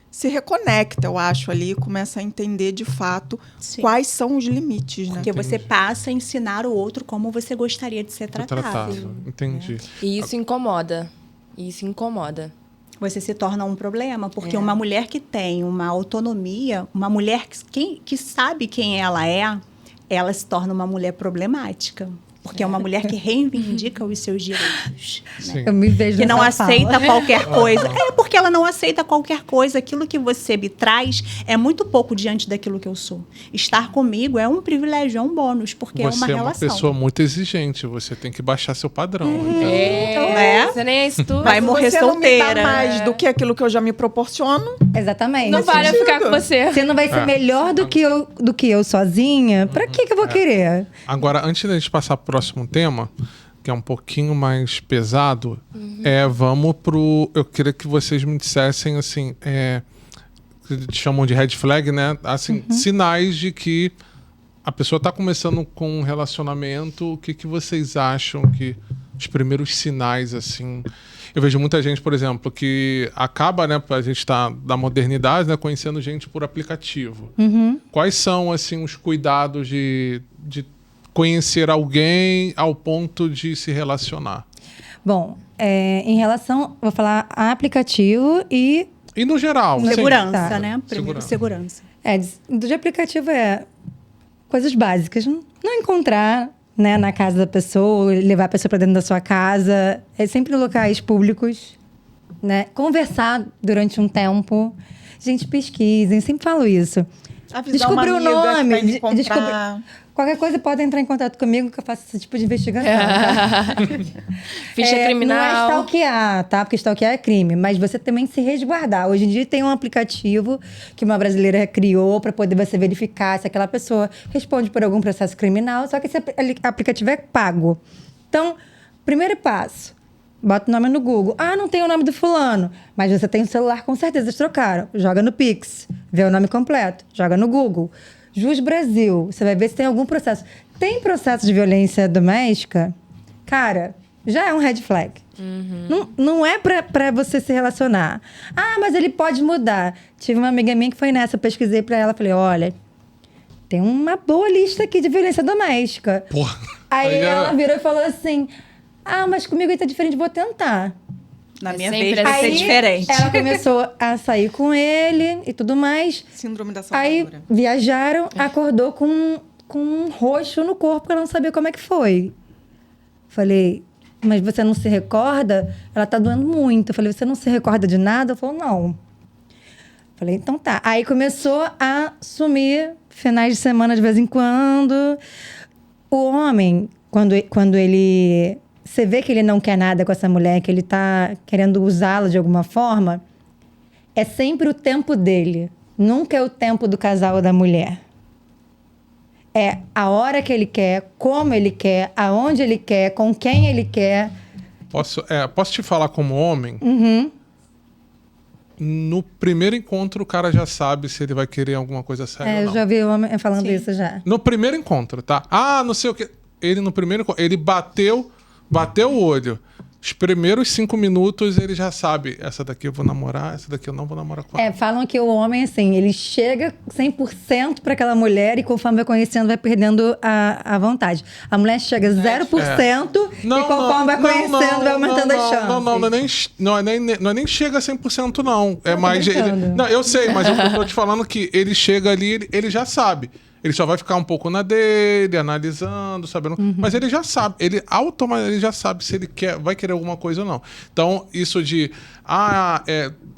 se reconecta, eu acho, ali, e começa a entender, de fato, Sim. quais são os limites, né? Porque você passa a ensinar o outro como você gostaria de ser tratado. Tratado. Entendi. E isso incomoda. Isso incomoda. Você se torna um problema, porque uma mulher que tem uma autonomia, uma mulher que sabe quem ela é, ela se torna uma mulher problemática. Porque é uma mulher que reivindica os seus direitos. Né? Eu me vejo Que não nessa aceita fala. qualquer coisa. É porque ela não aceita qualquer coisa. Aquilo que você me traz é muito pouco diante daquilo que eu sou. Estar comigo é um privilégio, é um bônus, porque é uma Você é uma relação. pessoa muito exigente, você tem que baixar seu padrão. entendeu? né? Você nem é isso tudo. Vai morrer você não me solteira. dá mais do que aquilo que eu já me proporciono. Exatamente. Não vale eu ficar com você. Você não vai ser melhor do que eu sozinha? Pra que eu vou querer? Agora, antes da gente passar pro próximo tema, que é um pouquinho mais pesado, vamos pro... Eu queria que vocês me dissessem, assim, que chamam de red flag, né? Assim, sinais de que a pessoa tá começando com um relacionamento. O que vocês acham que... Os primeiros sinais, assim... Eu vejo muita gente, por exemplo, que acaba, né? A gente tá da modernidade, né? Conhecendo gente por aplicativo. Quais são, assim, os cuidados de conhecer alguém ao ponto de se relacionar? Bom, em relação... Vou falar a aplicativo e... E no geral, sim. Segurança, Tá. né? Primeiro, segurança. De aplicativo coisas básicas. Não encontrar, né, na casa da pessoa, levar a pessoa para dentro da sua casa. É sempre em locais públicos, né? Conversar durante um tempo. Gente, pesquisem, sempre falo isso. Avisar Descobrir uma o amiga que nome, vai me comprar. Qualquer coisa pode entrar em contato comigo que eu faço esse tipo de investigação. Tá? Ficha criminal. Não é stalkear, tá? Porque stalkear é crime. Mas você também se resguardar. Hoje em dia tem um aplicativo que uma brasileira criou para poder você verificar se aquela pessoa responde por algum processo criminal. Só que esse aplicativo é pago. Então, primeiro passo. Bota o nome no Google. Ah, não tem o nome do fulano. Mas você tem o celular, com certeza eles trocaram. Joga no Pix. Vê o nome completo. Joga no Google. Jus Brasil. Você vai ver se tem algum processo. Tem processo de violência doméstica? Cara, já é um red flag. Não é pra você se relacionar. Ah, mas ele pode mudar. Tive uma amiga minha que foi nessa. Eu pesquisei pra ela. Falei, olha, tem uma boa lista aqui de violência doméstica. Porra. Aí ela virou e falou assim... Ah, mas comigo ele tá diferente, vou tentar. Na É minha sempre vez vai ser Aí, diferente. Ela começou a sair com ele e tudo mais. Síndrome da Aí salvadora. viajaram, acordou com um roxo no corpo, porque ela não sabia como é que foi. Falei, mas você não se recorda? Ela tá doendo muito. Eu falei, você não se recorda de nada? Ela falou, não. Falei, então tá. Aí começou a sumir finais de semana de vez em quando. O homem, quando ele... Você vê que ele não quer nada com essa mulher, que ele tá querendo usá-la de alguma forma, é sempre o tempo dele. Nunca é o tempo do casal ou da mulher. É a hora que ele quer, como ele quer, aonde ele quer, com quem ele quer. Posso te falar como homem? No primeiro encontro, o cara já sabe se ele vai querer alguma coisa séria ou Eu não. já vi o homem falando isso já. No primeiro encontro, tá? Ah, não sei o que. Ele no primeiro encontro, ele bateu o olho. Os primeiros 5 minutos ele já sabe. Essa daqui eu vou namorar, essa daqui eu não vou namorar com ela. Falam que o homem, assim, ele chega 100% para aquela mulher e conforme vai conhecendo, vai perdendo a vontade. A mulher chega 0% e conforme vai conhecendo, vai aumentando as chances. Não é nem chega a 100% não. É Tô mais... brincando. Não, eu sei, mas eu tô te falando que ele chega ali, ele já sabe. Ele só vai ficar um pouco na dele, analisando, sabendo. Mas ele já sabe, ele automaticamente já sabe se ele vai querer alguma coisa ou não. Então, isso de...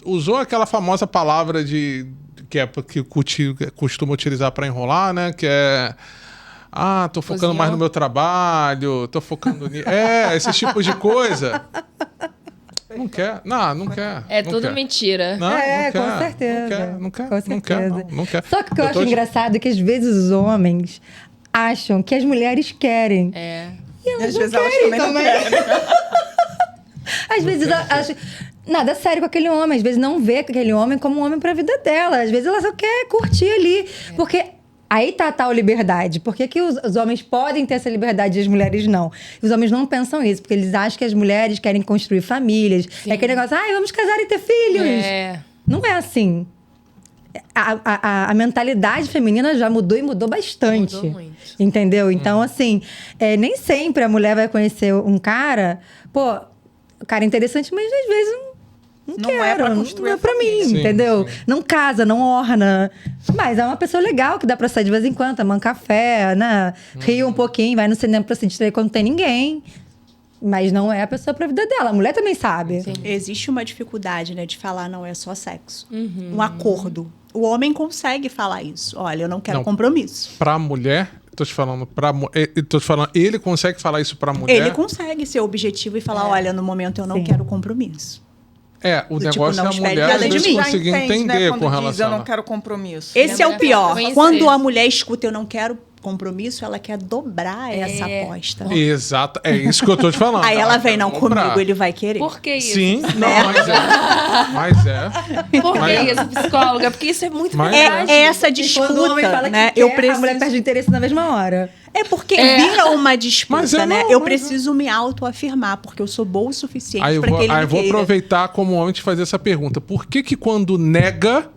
usou aquela famosa palavra que costuma utilizar para enrolar, né? Que é... tô focando mais no meu trabalho, tô focando nisso. Esses tipos de coisa. Não quer. Não quer. É não tudo quer. mentira. Não, É, não quer, com certeza. Não quer. Com Não quer. certeza. Não quer. Só que o que eu acho engraçado é que às vezes os homens acham que as mulheres querem. É. E elas Às não vezes elas querem também não também. Às vezes acham nada sério com aquele homem. Às vezes não vê aquele homem como um homem pra vida dela. Às vezes ela só quer curtir ali. Porque aí tá a tal liberdade. Por que os homens podem ter essa liberdade e as mulheres não? Os homens não pensam isso, porque eles acham que as mulheres querem construir famílias. Sim. É aquele negócio, vamos casar e ter filhos. É. Não é assim. A mentalidade feminina já mudou e mudou bastante. Mudou muito. Entendeu? Então, assim, nem sempre a mulher vai conhecer um cara, o cara é interessante, mas às vezes não Não quero, é pra construir não é a pra mim, Sim, entendeu? sim. Não casa, não orna. Mas é uma pessoa legal que dá pra sair de vez em quando, tomar um café, né? Rir um pouquinho, vai no cinema pra se distrair quando não tem ninguém. Mas não é a pessoa pra vida dela. A mulher também sabe. Sim. Existe uma dificuldade, né, de falar não é só sexo. Um acordo. O homem consegue falar isso. Olha, eu não quero Não. compromisso. Pra mulher, tô te falando, ele consegue falar isso pra mulher? Ele consegue ser objetivo e falar, olha, no momento eu não Sim. quero compromisso. O Do negócio tipo, não é a espere mulher nada às de vezes mim. conseguir Já entende, entender quando com diz, relação eu não a... quero compromisso. Esse é o pior. Conhecer. Quando a mulher escuta eu não quero compromisso, ela quer dobrar essa aposta. Exato, é isso que eu tô te falando. Aí ela vem, quer não, comprar. comigo ele vai querer. Por que isso? Sim, não, mas é. Por que Mas- isso, psicóloga? Porque isso é muito Mas- verdade. É essa E quando o homem disputa, fala né? que Eu quer, preciso... a mulher perde o interesse na mesma hora. É porque vira uma Mas disputa, é né? não, Eu mas preciso me autoafirmar, porque eu sou boa o suficiente Aí eu para que ele me vou queira. aproveitar como homem te fazer essa pergunta. Por que quando nega,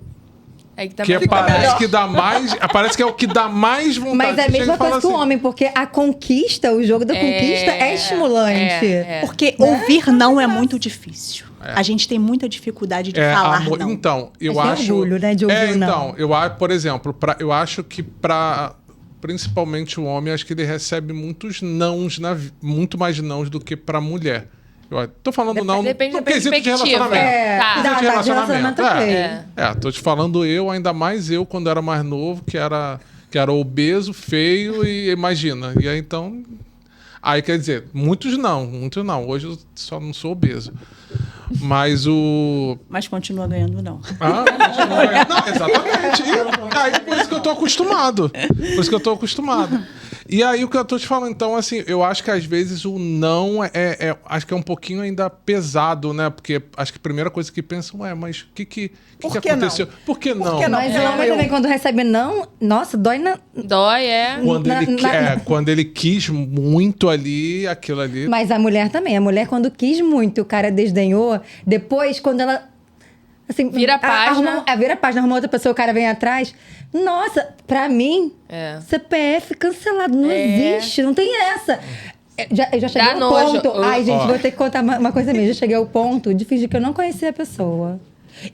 É que também parece que dá mais... Parece que é o que dá mais vontade. Mas é a Você chega mesma e fala coisa que o assim, homem, porque a conquista, o jogo da conquista é estimulante. Porque ouvir não é muito difícil. A gente tem muita dificuldade de falar amor. não. Então, eu Mas tem acho... orgulho, né, de ouvir o não. então, por exemplo, eu acho que principalmente o homem, acho que ele recebe muitos nãos, muito mais nãos do que pra mulher. Eu tô falando não Depende no da quesito de perspectiva. relacionamento. Tá. Quesito de de relacionamento. relacionamento, ok. Tô te falando ainda mais eu, quando era mais novo, que era obeso, feio e imagina. E aí, então... Aí, quer dizer, muitos não. Hoje eu só não sou obeso. Mas Mas continua ganhando não. Não, exatamente. Aí, por isso que eu tô acostumado. E aí, o que eu tô te falando, então, assim, eu acho que às vezes o não acho que é um pouquinho ainda pesado, né? Porque acho que a primeira coisa que pensam mas o que Por que aconteceu? não? Por que não? que não? Mas o homem também, quando recebe não, nossa, dói na... Dói, é. Quando ele quis muito ali, aquilo ali... Mas a mulher também. A mulher, quando quis muito e o cara desdenhou, depois, quando ela... Assim, Vira a página. Vira a página, arruma outra pessoa, o cara vem atrás. Nossa, pra mim, CPF cancelado. Não existe, não tem essa. Eu já cheguei Dá ao nojo. ponto... Ai, gente, Ó. vou ter que contar uma coisa mesmo. Eu cheguei ao ponto de fingir que eu não conhecia a pessoa.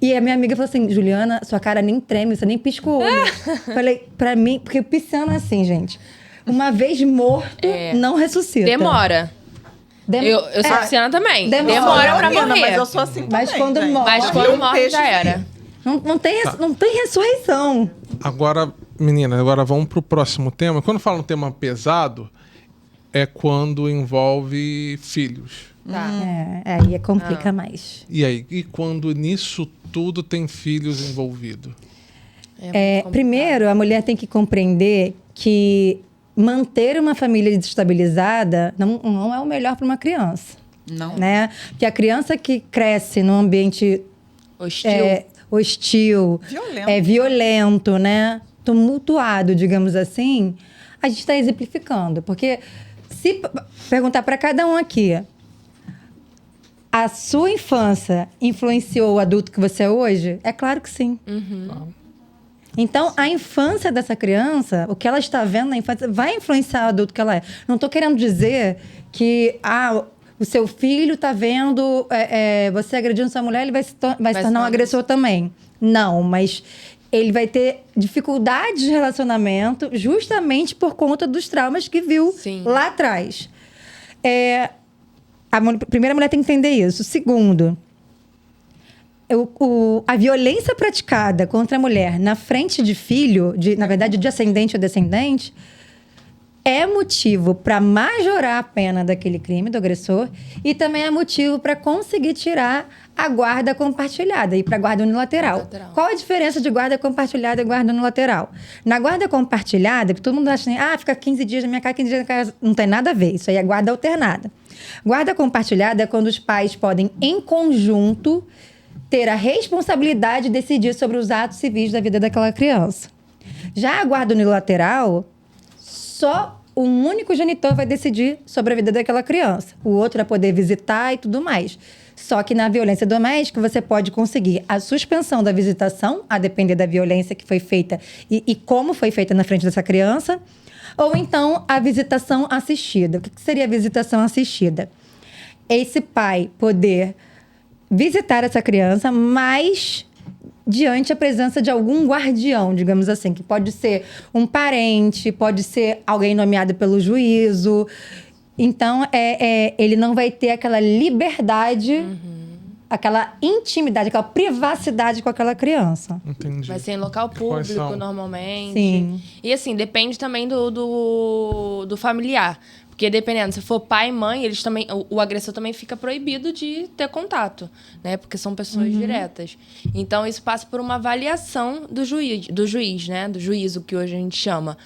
E a minha amiga falou assim, Juliana, sua cara nem treme, você nem pisca o olho. Falei, pra mim... Porque o pisciano é assim, gente. Uma vez morto, não ressuscita. Demora. Eu sou pisciana também. Demora pra Menina, morrer. Mas eu sou assim Mas também, quando gente. morre- Mas Eu quando um morre, peixe já era. Não tem ressurreição. Agora, menina, vamos pro próximo tema. Quando fala um tema pesado, é quando envolve filhos. Tá. Aí complica mais. E aí? E quando nisso tudo tem filhos envolvidos? Primeiro, a mulher tem que compreender que manter uma família desestabilizada não é o melhor para uma criança. Não. Né? Porque a criança que cresce num ambiente hostil, violento, né? Tumultuado, digamos assim, a gente está exemplificando. Porque se perguntar para cada um aqui, a sua infância influenciou o adulto que você é hoje? É claro que sim. Então, a infância dessa criança, o que ela está vendo na infância, vai influenciar o adulto que ela é. Não estou querendo dizer que o seu filho está vendo você agredindo sua mulher, ele vai se tornar um agressor também. Não, mas ele vai ter dificuldade de relacionamento justamente por conta dos traumas que viu Sim. lá atrás. A primeira mulher tem que entender isso. Segundo, a violência praticada contra a mulher na frente de filho, na verdade, de ascendente ou descendente, é motivo para majorar a pena daquele crime, do agressor, e também é motivo para conseguir tirar a guarda compartilhada e para a guarda unilateral. Qual a diferença de guarda compartilhada e guarda unilateral? Na guarda compartilhada, que todo mundo acha assim, fica 15 dias na minha casa, 15 dias na casa. Não tem nada a ver, isso aí é guarda alternada. Guarda compartilhada é quando os pais podem, em conjunto, ter a responsabilidade de decidir sobre os atos civis da vida daquela criança. Já a guarda unilateral, só um único genitor vai decidir sobre a vida daquela criança. O outro vai poder visitar e tudo mais. Só que na violência doméstica, você pode conseguir a suspensão da visitação, a depender da violência que foi feita e como foi feita na frente dessa criança, ou então a visitação assistida. O que seria a visitação assistida? Esse pai poder visitar essa criança, mas diante a presença de algum guardião, digamos assim, que pode ser um parente, pode ser alguém nomeado pelo juízo. Então, ele não vai ter aquela liberdade, aquela intimidade, aquela privacidade com aquela criança. Entendi. Vai ser em local público, normalmente. Sim. E assim, depende também do familiar. Porque dependendo, se for pai e mãe, eles também, o agressor também fica proibido de ter contato, né? Porque são pessoas diretas. Então, isso passa por uma avaliação do juiz, né? Do juízo, que hoje a gente chama.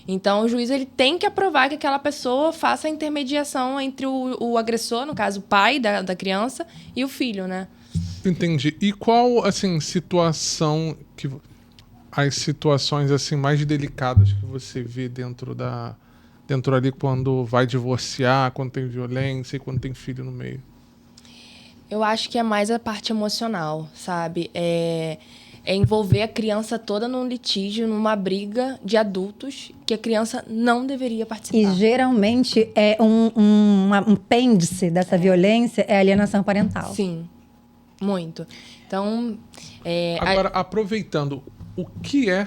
Então, o juiz ele tem que aprovar que aquela pessoa faça a intermediação entre o agressor, no caso, o pai da criança, e o filho, né? Entendi. E qual, assim, as situações, assim, mais delicadas que você vê dentro ali quando vai divorciar, quando tem violência e quando tem filho no meio? Eu acho que é mais a parte emocional, sabe? É envolver a criança toda num litígio, numa briga de adultos que a criança não deveria participar. E geralmente um apêndice dessa violência é a alienação parental. Sim, muito. Então, Agora, aproveitando, o que é...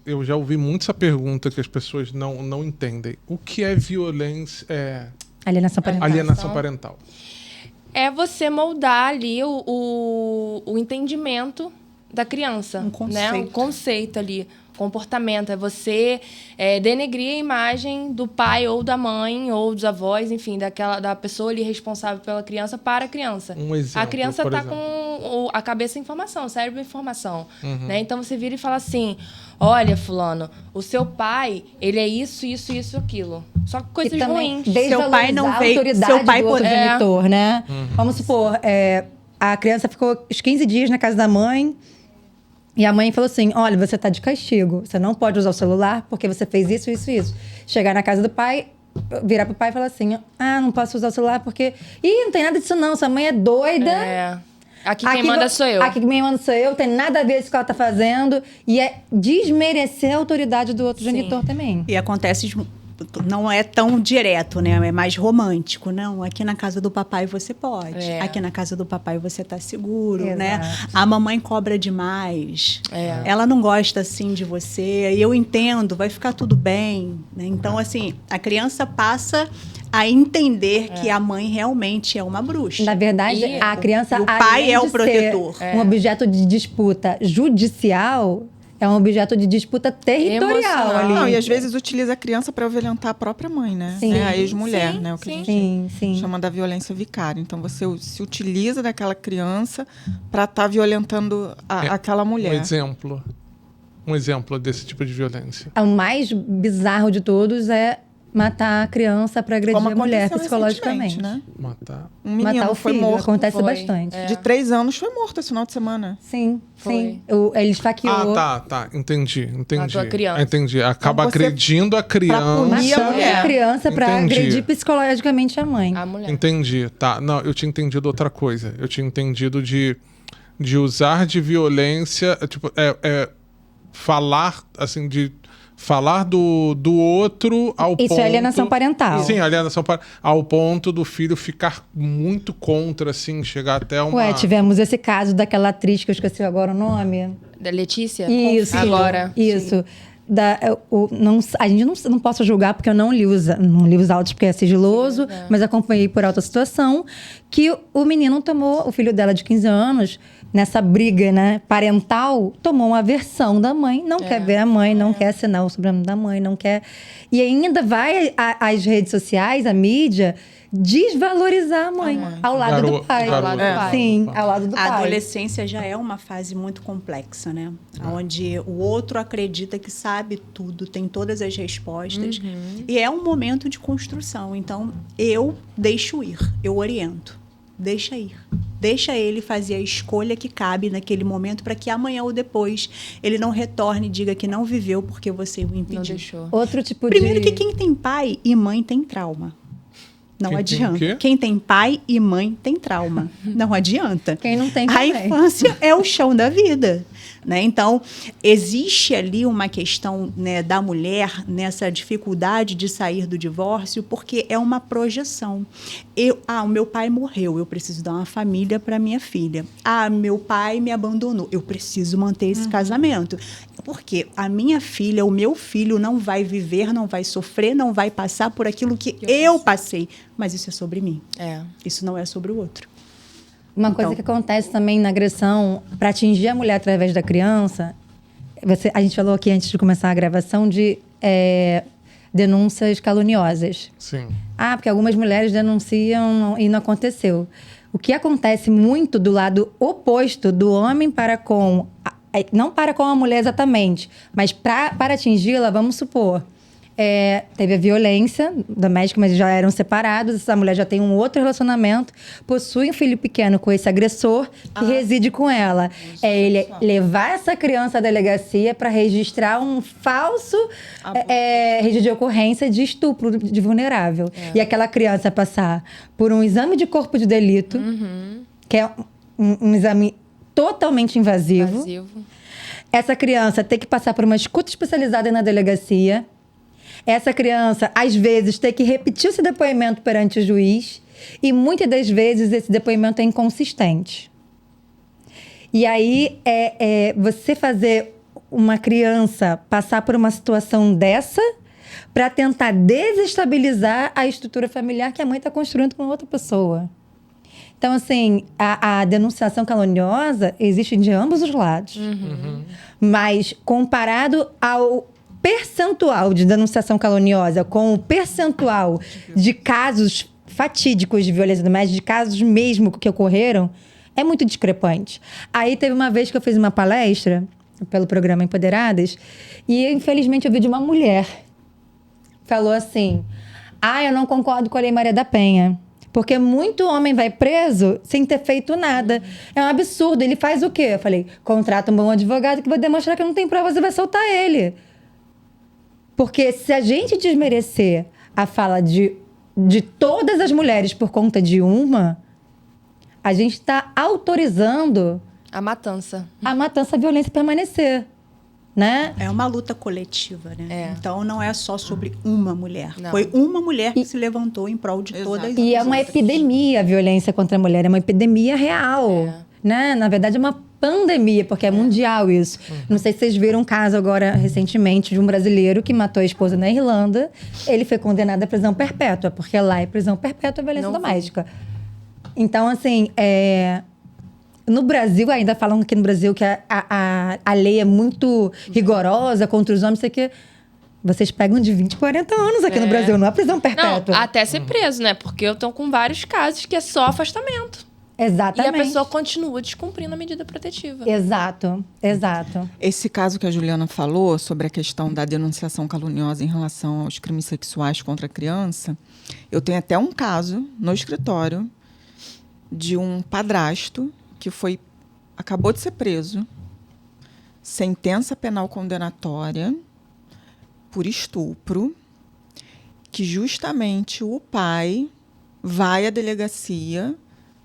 Eu já ouvi muito essa pergunta que as pessoas não entendem. O que é violência? Alienação parental. Alienação parental. É você moldar ali o entendimento da criança. Um conceito. Né? Um conceito ali. Comportamento. É você denegrir a imagem do pai ou da mãe ou dos avós, enfim, da pessoa ali responsável pela criança para a criança. Um exemplo, a criança está exemplo. com a cabeça em informação, o cérebro em informação. Né? Então você vira e fala assim: olha, fulano, o seu pai, ele é isso, isso, isso, aquilo. Só que coisas ruins. Seu pai não veio, a autoridade seu pai do outro pode- genitor, né? Vamos supor, a criança ficou os 15 dias na casa da mãe e a mãe falou assim: olha, você tá de castigo, você não pode usar o celular porque você fez isso, isso, isso. Chegar na casa do pai, virar pro pai e falar assim: não posso usar o celular porque... Ih, não tem nada disso não, sua mãe é doida. Aqui quem manda sou eu. Aqui quem manda sou eu, tem nada a ver com o que ela tá fazendo. E é desmerecer a autoridade do outro genitor também. E acontece, não é tão direto, né? É mais romântico. Não, aqui na casa do papai você pode. Aqui na casa do papai você tá seguro, Exato. né? A mamãe cobra demais. Ela não gosta, assim, de você. E eu entendo, vai ficar tudo bem. Né? Então, assim, a criança passa a entender que a mãe realmente é uma bruxa. Na verdade, a criança... E o pai além é o de protetor. ser um objeto de disputa judicial, é um objeto de disputa territorial Emocional. ali. Então, Não, e às vezes utiliza a criança para violentar a própria mãe, né? Sim. É a ex-mulher, Sim, né? O que a gente Sim. chama da violência vicária. Então, você se utiliza daquela criança para estar violentando aquela mulher. Um exemplo desse tipo de violência. O mais bizarro de todos é matar a criança para agredir Como a mulher aconteceu psicologicamente. recentemente, né? Matar. Um menino Matar o foi filho, morto. acontece Foi. bastante. De 3 anos foi morto esse final de semana. Sim, Foi. sim. Ele esfaqueou. Tá. Entendi. Matou a criança. Entendi. Acaba Então você- agredindo a criança. punir a Matando mulher. a criança para Entendi. agredir psicologicamente a mãe. A mulher. Entendi, tá. Não, eu tinha entendido outra coisa. Eu tinha entendido de usar de violência, tipo, falar, assim, de falar do outro ao ponto... Isso é alienação parental. Sim, alienação parental. Ao ponto do filho ficar muito contra, assim, chegar até uma... Ué, tivemos esse caso daquela atriz, que eu esqueci agora o nome. Da Letícia? Isso. Agora. Isso. A gente não posso julgar, porque eu não li os autos, porque é sigiloso, mas acompanhei por alta situação, que o menino tomou, o filho dela de 15 anos, nessa briga, né, parental, tomou uma versão da mãe, não quer ver a mãe, não quer assinar o sobrenome da mãe, não quer... E ainda vai às redes sociais, a mídia, desvalorizar a mãe, ao lado do pai. Sim, ao lado do pai. A adolescência já é uma fase muito complexa, né? Onde o outro acredita que sabe tudo, tem todas as respostas. E é um momento de construção. Então, eu deixo ir, eu oriento. Deixa ir. Deixa ele fazer a escolha que cabe naquele momento, para que amanhã ou depois ele não retorne e diga que não viveu porque você o impediu. Não deixou. Outro tipo Primeiro que quem tem pai e mãe tem trauma. Não Quem tem o adianta. quê? Quem tem pai e mãe tem trauma. Não adianta. Quem não tem A também. infância é o chão da vida. Né? Então, existe ali uma questão, né, da mulher nessa dificuldade de sair do divórcio, porque é uma projeção. O meu pai morreu, eu preciso dar uma família para minha filha. Meu pai me abandonou, eu preciso manter esse casamento. Porque a minha filha, o meu filho não vai viver, não vai sofrer, não vai passar por aquilo que eu passei. Mas isso é sobre mim. Isso não é sobre o outro. Uma coisa que acontece também na agressão, para atingir a mulher através da criança, a gente falou aqui antes de começar a gravação de denúncias caluniosas. Sim. Porque algumas mulheres denunciam e não aconteceu. O que acontece muito do lado oposto do homem para com... Não para com a mulher exatamente, mas para atingi-la, vamos supor... teve a violência doméstica, mas já eram separados. Essa mulher já tem um outro relacionamento, possui um filho pequeno com esse agressor que reside com ela. Ele levar essa criança à delegacia para registrar um falso registro de ocorrência de estupro de vulnerável. E aquela criança passar por um exame de corpo de delito, que é um exame totalmente invasivo. Essa criança tem que passar por uma escuta especializada na delegacia. Essa criança, às vezes, tem que repetir esse depoimento perante o juiz, e muitas das vezes esse depoimento é inconsistente. E aí, você fazer uma criança passar por uma situação dessa para tentar desestabilizar a estrutura familiar que a mãe está construindo com outra pessoa. Então, assim, a denunciação caluniosa existe de ambos os lados. Mas, comparado ao percentual de denunciação caluniosa com o percentual de casos fatídicos de violência doméstica, de casos mesmo que ocorreram, é muito discrepante. Aí teve uma vez que eu fiz uma palestra pelo programa Empoderadas e, infelizmente, eu vi de uma mulher. Falou assim, eu não concordo com a Lei Maria da Penha, porque muito homem vai preso sem ter feito nada. É um absurdo. Ele faz o quê? Eu falei, contrata um bom advogado que vai demonstrar que não tem provas e vai soltar ele. Porque se a gente desmerecer a fala de todas as mulheres por conta de uma, a gente está autorizando a matança, a violência permanecer, né? É uma luta coletiva, né? Então, não é só sobre uma mulher. Não. Foi uma mulher que se levantou em prol de todas as E é uma epidemia a violência contra a mulher, é uma epidemia real, né? Na verdade, é uma pandemia, porque é mundial isso. Não sei se vocês viram um caso agora, recentemente, de um brasileiro que matou a esposa na Irlanda. Ele foi condenado à prisão perpétua, porque lá é prisão perpétua a violência doméstica. Então, assim, no Brasil, ainda falam aqui no Brasil que a lei é muito rigorosa contra os homens, sei que vocês pegam de 20, 40 anos aqui no Brasil, não é prisão perpétua. Não, até ser preso, né? Porque eu tô com vários casos que é só afastamento. Exatamente. E a pessoa continua descumprindo a medida protetiva. Exato. Esse caso que a Juliana falou sobre a questão da denunciação caluniosa em relação aos crimes sexuais contra a criança, eu tenho até um caso no escritório de um padrasto que acabou de ser preso, sentença penal condenatória por estupro, que justamente o pai vai à delegacia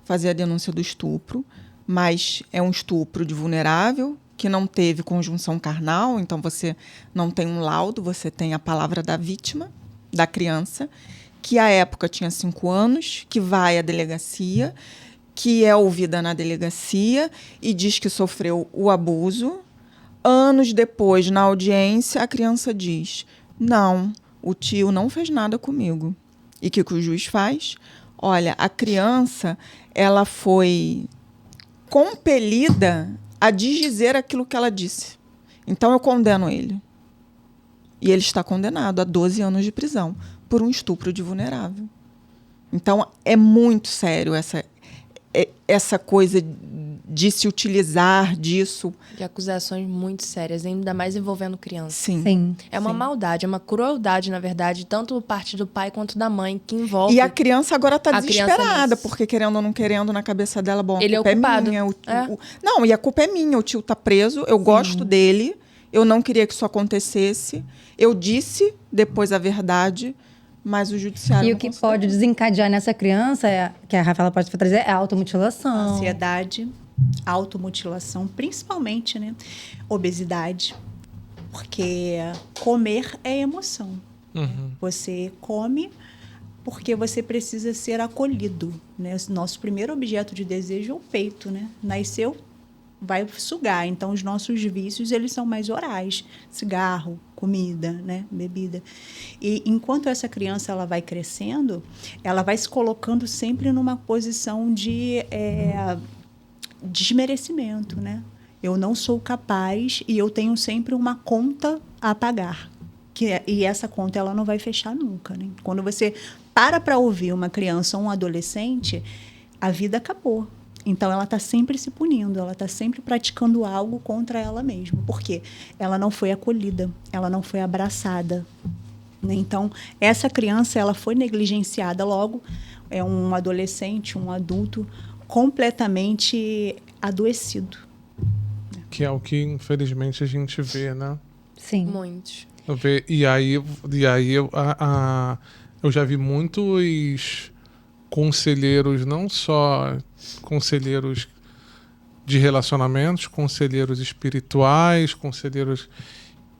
fazer a denúncia do estupro, mas é um estupro de vulnerável, que não teve conjunção carnal, então você não tem um laudo, você tem a palavra da vítima, da criança, que à época tinha 5 anos, que vai à delegacia, que é ouvida na delegacia e diz que sofreu o abuso. Anos depois, na audiência, a criança diz: não, o tio não fez nada comigo. E o que o juiz faz? Olha, a criança, ela foi compelida a desdizer aquilo que ela disse. Então, eu condeno ele. E ele está condenado a 12 anos de prisão por um estupro de vulnerável. Então, é muito sério essa coisa de se utilizar disso. De acusações muito sérias, ainda mais envolvendo criança. Sim. É uma maldade, é uma crueldade, na verdade, tanto por parte do pai quanto da mãe, que envolve... E a criança agora está A desesperada, criança... porque querendo ou não querendo, na cabeça dela, bom, ele a culpa é o culpado. minha. Não, e a culpa é minha, o tio está preso, eu gosto dele, eu não queria que isso acontecesse, eu disse depois a verdade, mas o judiciário E não o que considera. pode desencadear nessa criança, que a Rafaela pode trazer, é a automutilação. Ansiedade, automutilação, principalmente, né? Obesidade. Porque comer é emoção. Você come porque você precisa ser acolhido, né? Nosso primeiro objeto de desejo é o peito, né? Nasceu, vai sugar. Então, os nossos vícios, eles são mais orais. Cigarro, comida, né? Bebida. E enquanto essa criança ela vai crescendo, ela vai se colocando sempre numa posição de desmerecimento, né? Eu não sou capaz e eu tenho sempre uma conta a pagar. E essa conta ela não vai fechar nunca, né? Quando você para ouvir uma criança ou um adolescente, a vida acabou. Então, ela está sempre se punindo, ela está sempre praticando algo contra ela mesma. Por quê? Ela não foi acolhida, ela não foi abraçada. Né? Então, essa criança ela foi negligenciada logo. É um adolescente, um adulto completamente adoecido. Que é o que, infelizmente, a gente vê, né? Sim. Muitos. E aí eu já vi muitos conselheiros, não só conselheiros de relacionamentos, conselheiros espirituais, conselheiros...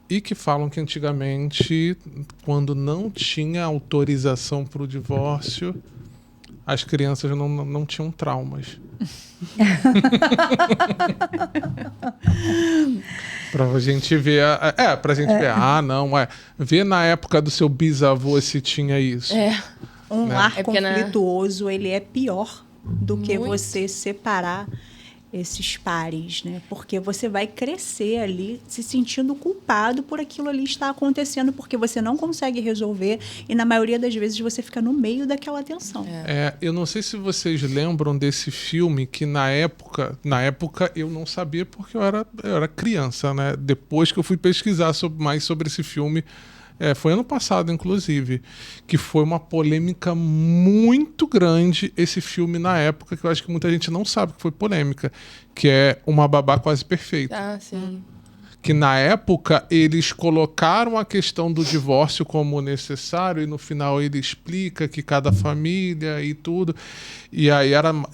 E que falam que antigamente, quando não tinha autorização para o divórcio, as crianças não tinham traumas. Pra gente ver... pra gente ver. Ver na época do seu bisavô se tinha isso. Um lar É porque conflituoso, ele é pior do que Muito. você separar esses pares, né? Porque você vai crescer ali se sentindo culpado por aquilo ali estar acontecendo, porque você não consegue resolver e na maioria das vezes você fica no meio daquela tensão. Eu não sei se vocês lembram desse filme que na época eu não sabia porque eu era criança, né? Depois que eu fui pesquisar mais sobre esse filme, foi ano passado, inclusive, que foi uma polêmica muito grande esse filme na época, que eu acho que muita gente não sabe que foi polêmica, que é Uma Babá Quase Perfeita. Ah, sim. Que na época eles colocaram a questão do divórcio como necessário e no final ele explica que cada família e tudo. E aí era no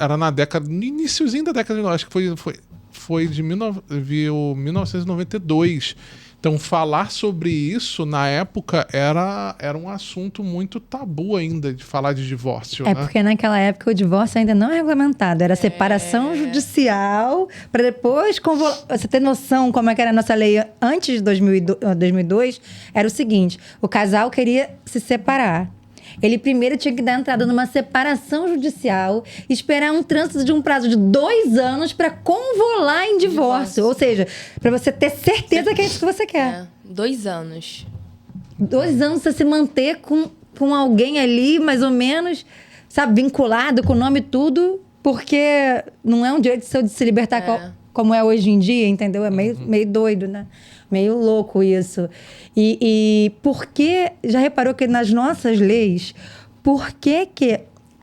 iniciozinho da década de 90, acho que foi de 1992. Então, falar sobre isso, na época, era um assunto muito tabu ainda, de falar de divórcio, né? Porque naquela época o divórcio ainda não é regulamentado. Era separação judicial, para depois... Você ter noção como é que era a nossa lei antes de 2002, era o seguinte, o casal queria se separar. Ele primeiro tinha que dar entrada numa separação judicial, esperar um trânsito de um prazo de 2 anos para convolar em divórcio. Ou seja, para você ter certeza que é isso que você quer. 2 anos. 2 anos você se manter com alguém ali, mais ou menos, sabe, vinculado com o nome e tudo, porque não é um direito seu de se libertar como é hoje em dia, entendeu? É meio doido, né? Meio louco isso. E por que... Já reparou que nas nossas leis, por que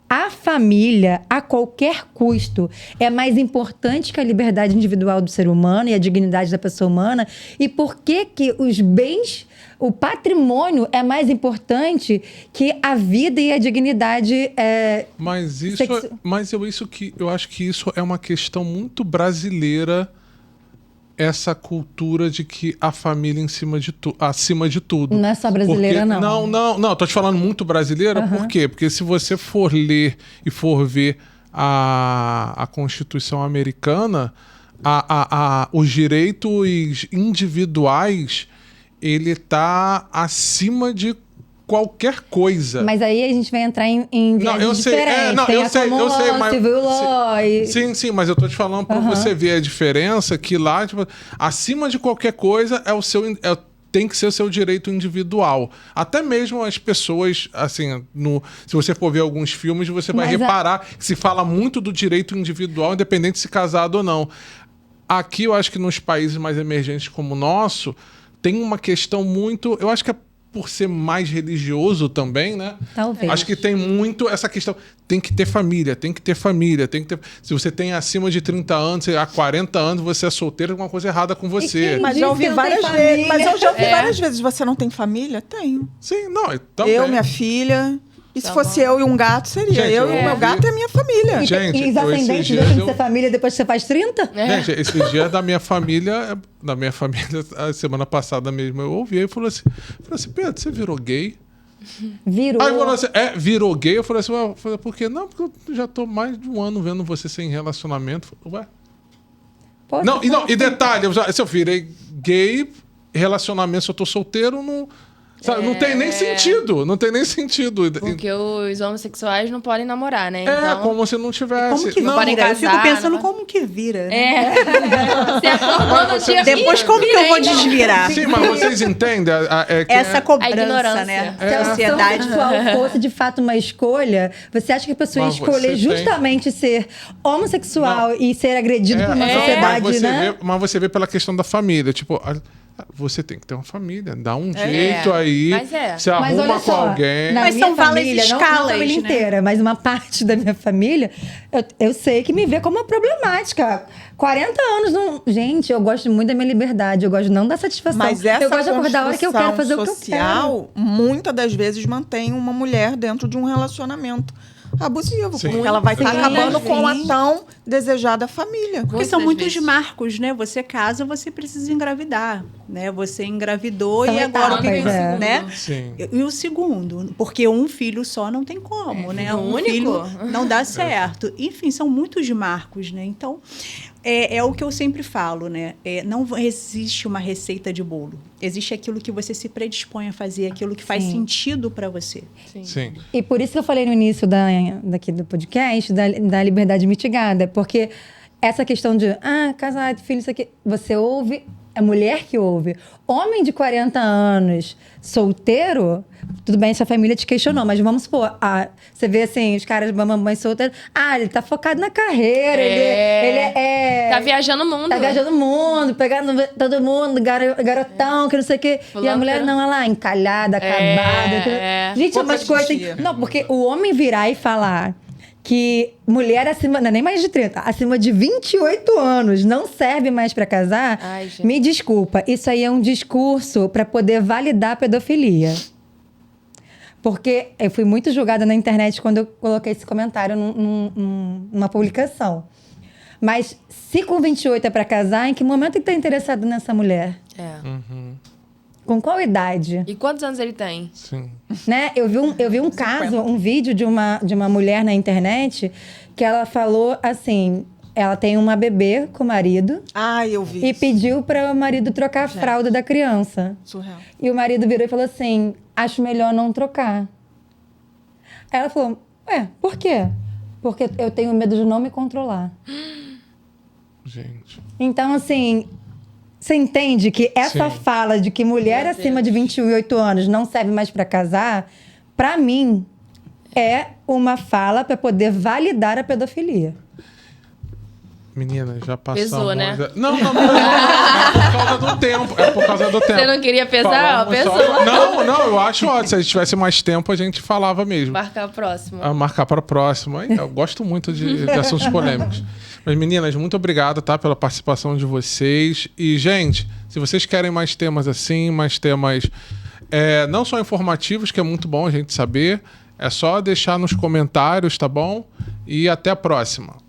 a família, a qualquer custo, é mais importante que a liberdade individual do ser humano e a dignidade da pessoa humana? E por que os bens, o patrimônio é mais importante que a vida e a dignidade eu acho que isso é uma questão muito brasileira essa cultura de que a família acima de tudo. Não é só brasileira, Porque, não. Não, tô te falando muito brasileira, por quê? Porque se você for ler e for ver a Constituição americana, os direitos individuais, ele tá acima de qualquer coisa. Mas aí a gente vai entrar em Não, eu sei, diferentes. Tem eu a sei, common law, mas civil law e... Sim, mas eu tô te falando pra você ver a diferença que lá, tipo, acima de qualquer coisa é o seu tem que ser o seu direito individual. Até mesmo as pessoas, assim, se você for ver alguns filmes, você vai reparar que se fala muito do direito individual, independente de se casado ou não. Aqui, eu acho que nos países mais emergentes como o nosso, tem uma questão muito... Eu acho que é por ser mais religioso também, né? Talvez. Acho que tem muito essa questão. Tem que ter família. Se você tem acima de 30 anos, há 40 anos, você é solteiro, alguma coisa errada com você. Mas já ouvi várias vezes. Mas eu já ouvi várias vezes. Você não tem família? Tenho. Sim, não. Também. Eu, minha filha... E se fosse eu e um gato, seria. Gente, eu e o meu gato é a minha família. Gente, e os ascendentes deixam de ser família depois que você faz 30? Gente, esses dias da minha família, a semana passada mesmo, eu ouvi e falei assim, Pedro, você virou gay? Virou. Aí falou assim, virou gay? Eu falei assim, por quê? Não, porque eu já tô mais de um ano vendo você sem relacionamento. Ué? Poxa, E detalhe, se eu virei gay, relacionamento, se eu tô solteiro, não... Sabe, não tem nem sentido. Não tem nem sentido. Porque os homossexuais não podem namorar, né? Então... como se não tivesse. Como que não podem vira? Eu fico casar, pensando não... como que vira. Você acordou no dia Depois como que eu vou desvirar? Sim, mas vocês entendem? Essa cobrança, a ignorância. né? Se a Sociedade. opção sexual fosse de fato uma escolha, você acha que a pessoa ia Mas escolher você tem- justamente ser homossexual e ser agredido por uma sociedade, mas né? mas você vê pela questão da família. Tipo, você tem que ter uma família. Dá um jeito aí. Mas se Mas arruma olha com só, alguém. na Mas minha são várias família, não a escalas, família né? inteira, mas uma parte da minha família, eu sei que me vê como uma problemática. 40 anos, não... Gente, eu gosto muito da minha liberdade, eu gosto não da satisfação. Mas essa eu gosto de acordar a hora que eu quero fazer o que eu quero. social, muitas das vezes mantém uma mulher dentro de um relacionamento abusivo, Sim. porque ela vai estar Sim, acabando com a sim. tão desejada família. Porque são Muitas muitos vezes. marcos, né? Você casa, você precisa engravidar, né? Você engravidou São e agora o que etapas, é. né? Sim. E o segundo, porque um filho só não tem como, né? filho Um único. filho não dá certo. Enfim, são muitos marcos, né? Então, é o que eu sempre falo, né? Não existe uma receita de bolo. Existe aquilo que você se predispõe a fazer, aquilo que faz sentido para você. Sim. E por isso que eu falei no início daqui do podcast da liberdade mitigada. Porque essa questão de, casado, filho, isso aqui... Você ouve, é mulher que ouve. Homem de 40 anos, solteiro... Tudo bem se a família te questionou, mas vamos supor... você vê, assim, os caras, mamãe solteira... ele tá focado na carreira, ele é... Tá viajando o mundo. Tá viajando o mundo, pegando todo mundo, garotão, que não sei o quê. E a mulher não, ela lá, encalhada, acabada. Gente, é umas coisas... Não, porque o homem virar e falar que mulher acima... Não é nem mais de 30. Acima de 28 anos não serve mais pra casar. Ai, gente. Me desculpa. Isso aí é um discurso pra poder validar a pedofilia. Porque eu fui muito julgada na internet quando eu coloquei esse comentário numa publicação. Mas se com 28 é pra casar, em que momento ele tá interessado nessa mulher? Com qual idade? E quantos anos ele tem? Sim. Né? Eu vi um caso, um vídeo de uma mulher na internet que ela falou assim... Ela tem uma bebê com o marido Eu vi e isso. pediu para o marido trocar a fralda da criança. Surreal. E o marido virou e falou assim, acho melhor não trocar. Aí ela falou, por quê? Porque eu tenho medo de não me controlar. Gente. Então, assim, você entende que essa Sim. fala de que mulher acima de 28 anos não serve mais para casar, para mim, é uma fala para poder validar a pedofilia. Menina, já passamos. Pesou, né? Não, é por causa do tempo. É por causa do tempo. Você não queria pesar? Falamos só- Pesou. Não, eu acho ótimo. Se a gente tivesse mais tempo, a gente falava mesmo. Marcar o próximo. Marcar para a próxima. Eu gosto muito de assuntos polêmicos. Mas, meninas, muito obrigado, tá, pela participação de vocês. E, gente, se vocês querem mais temas assim, mais temas não só informativos, que é muito bom a gente saber, é só deixar nos comentários, tá bom? E até a próxima.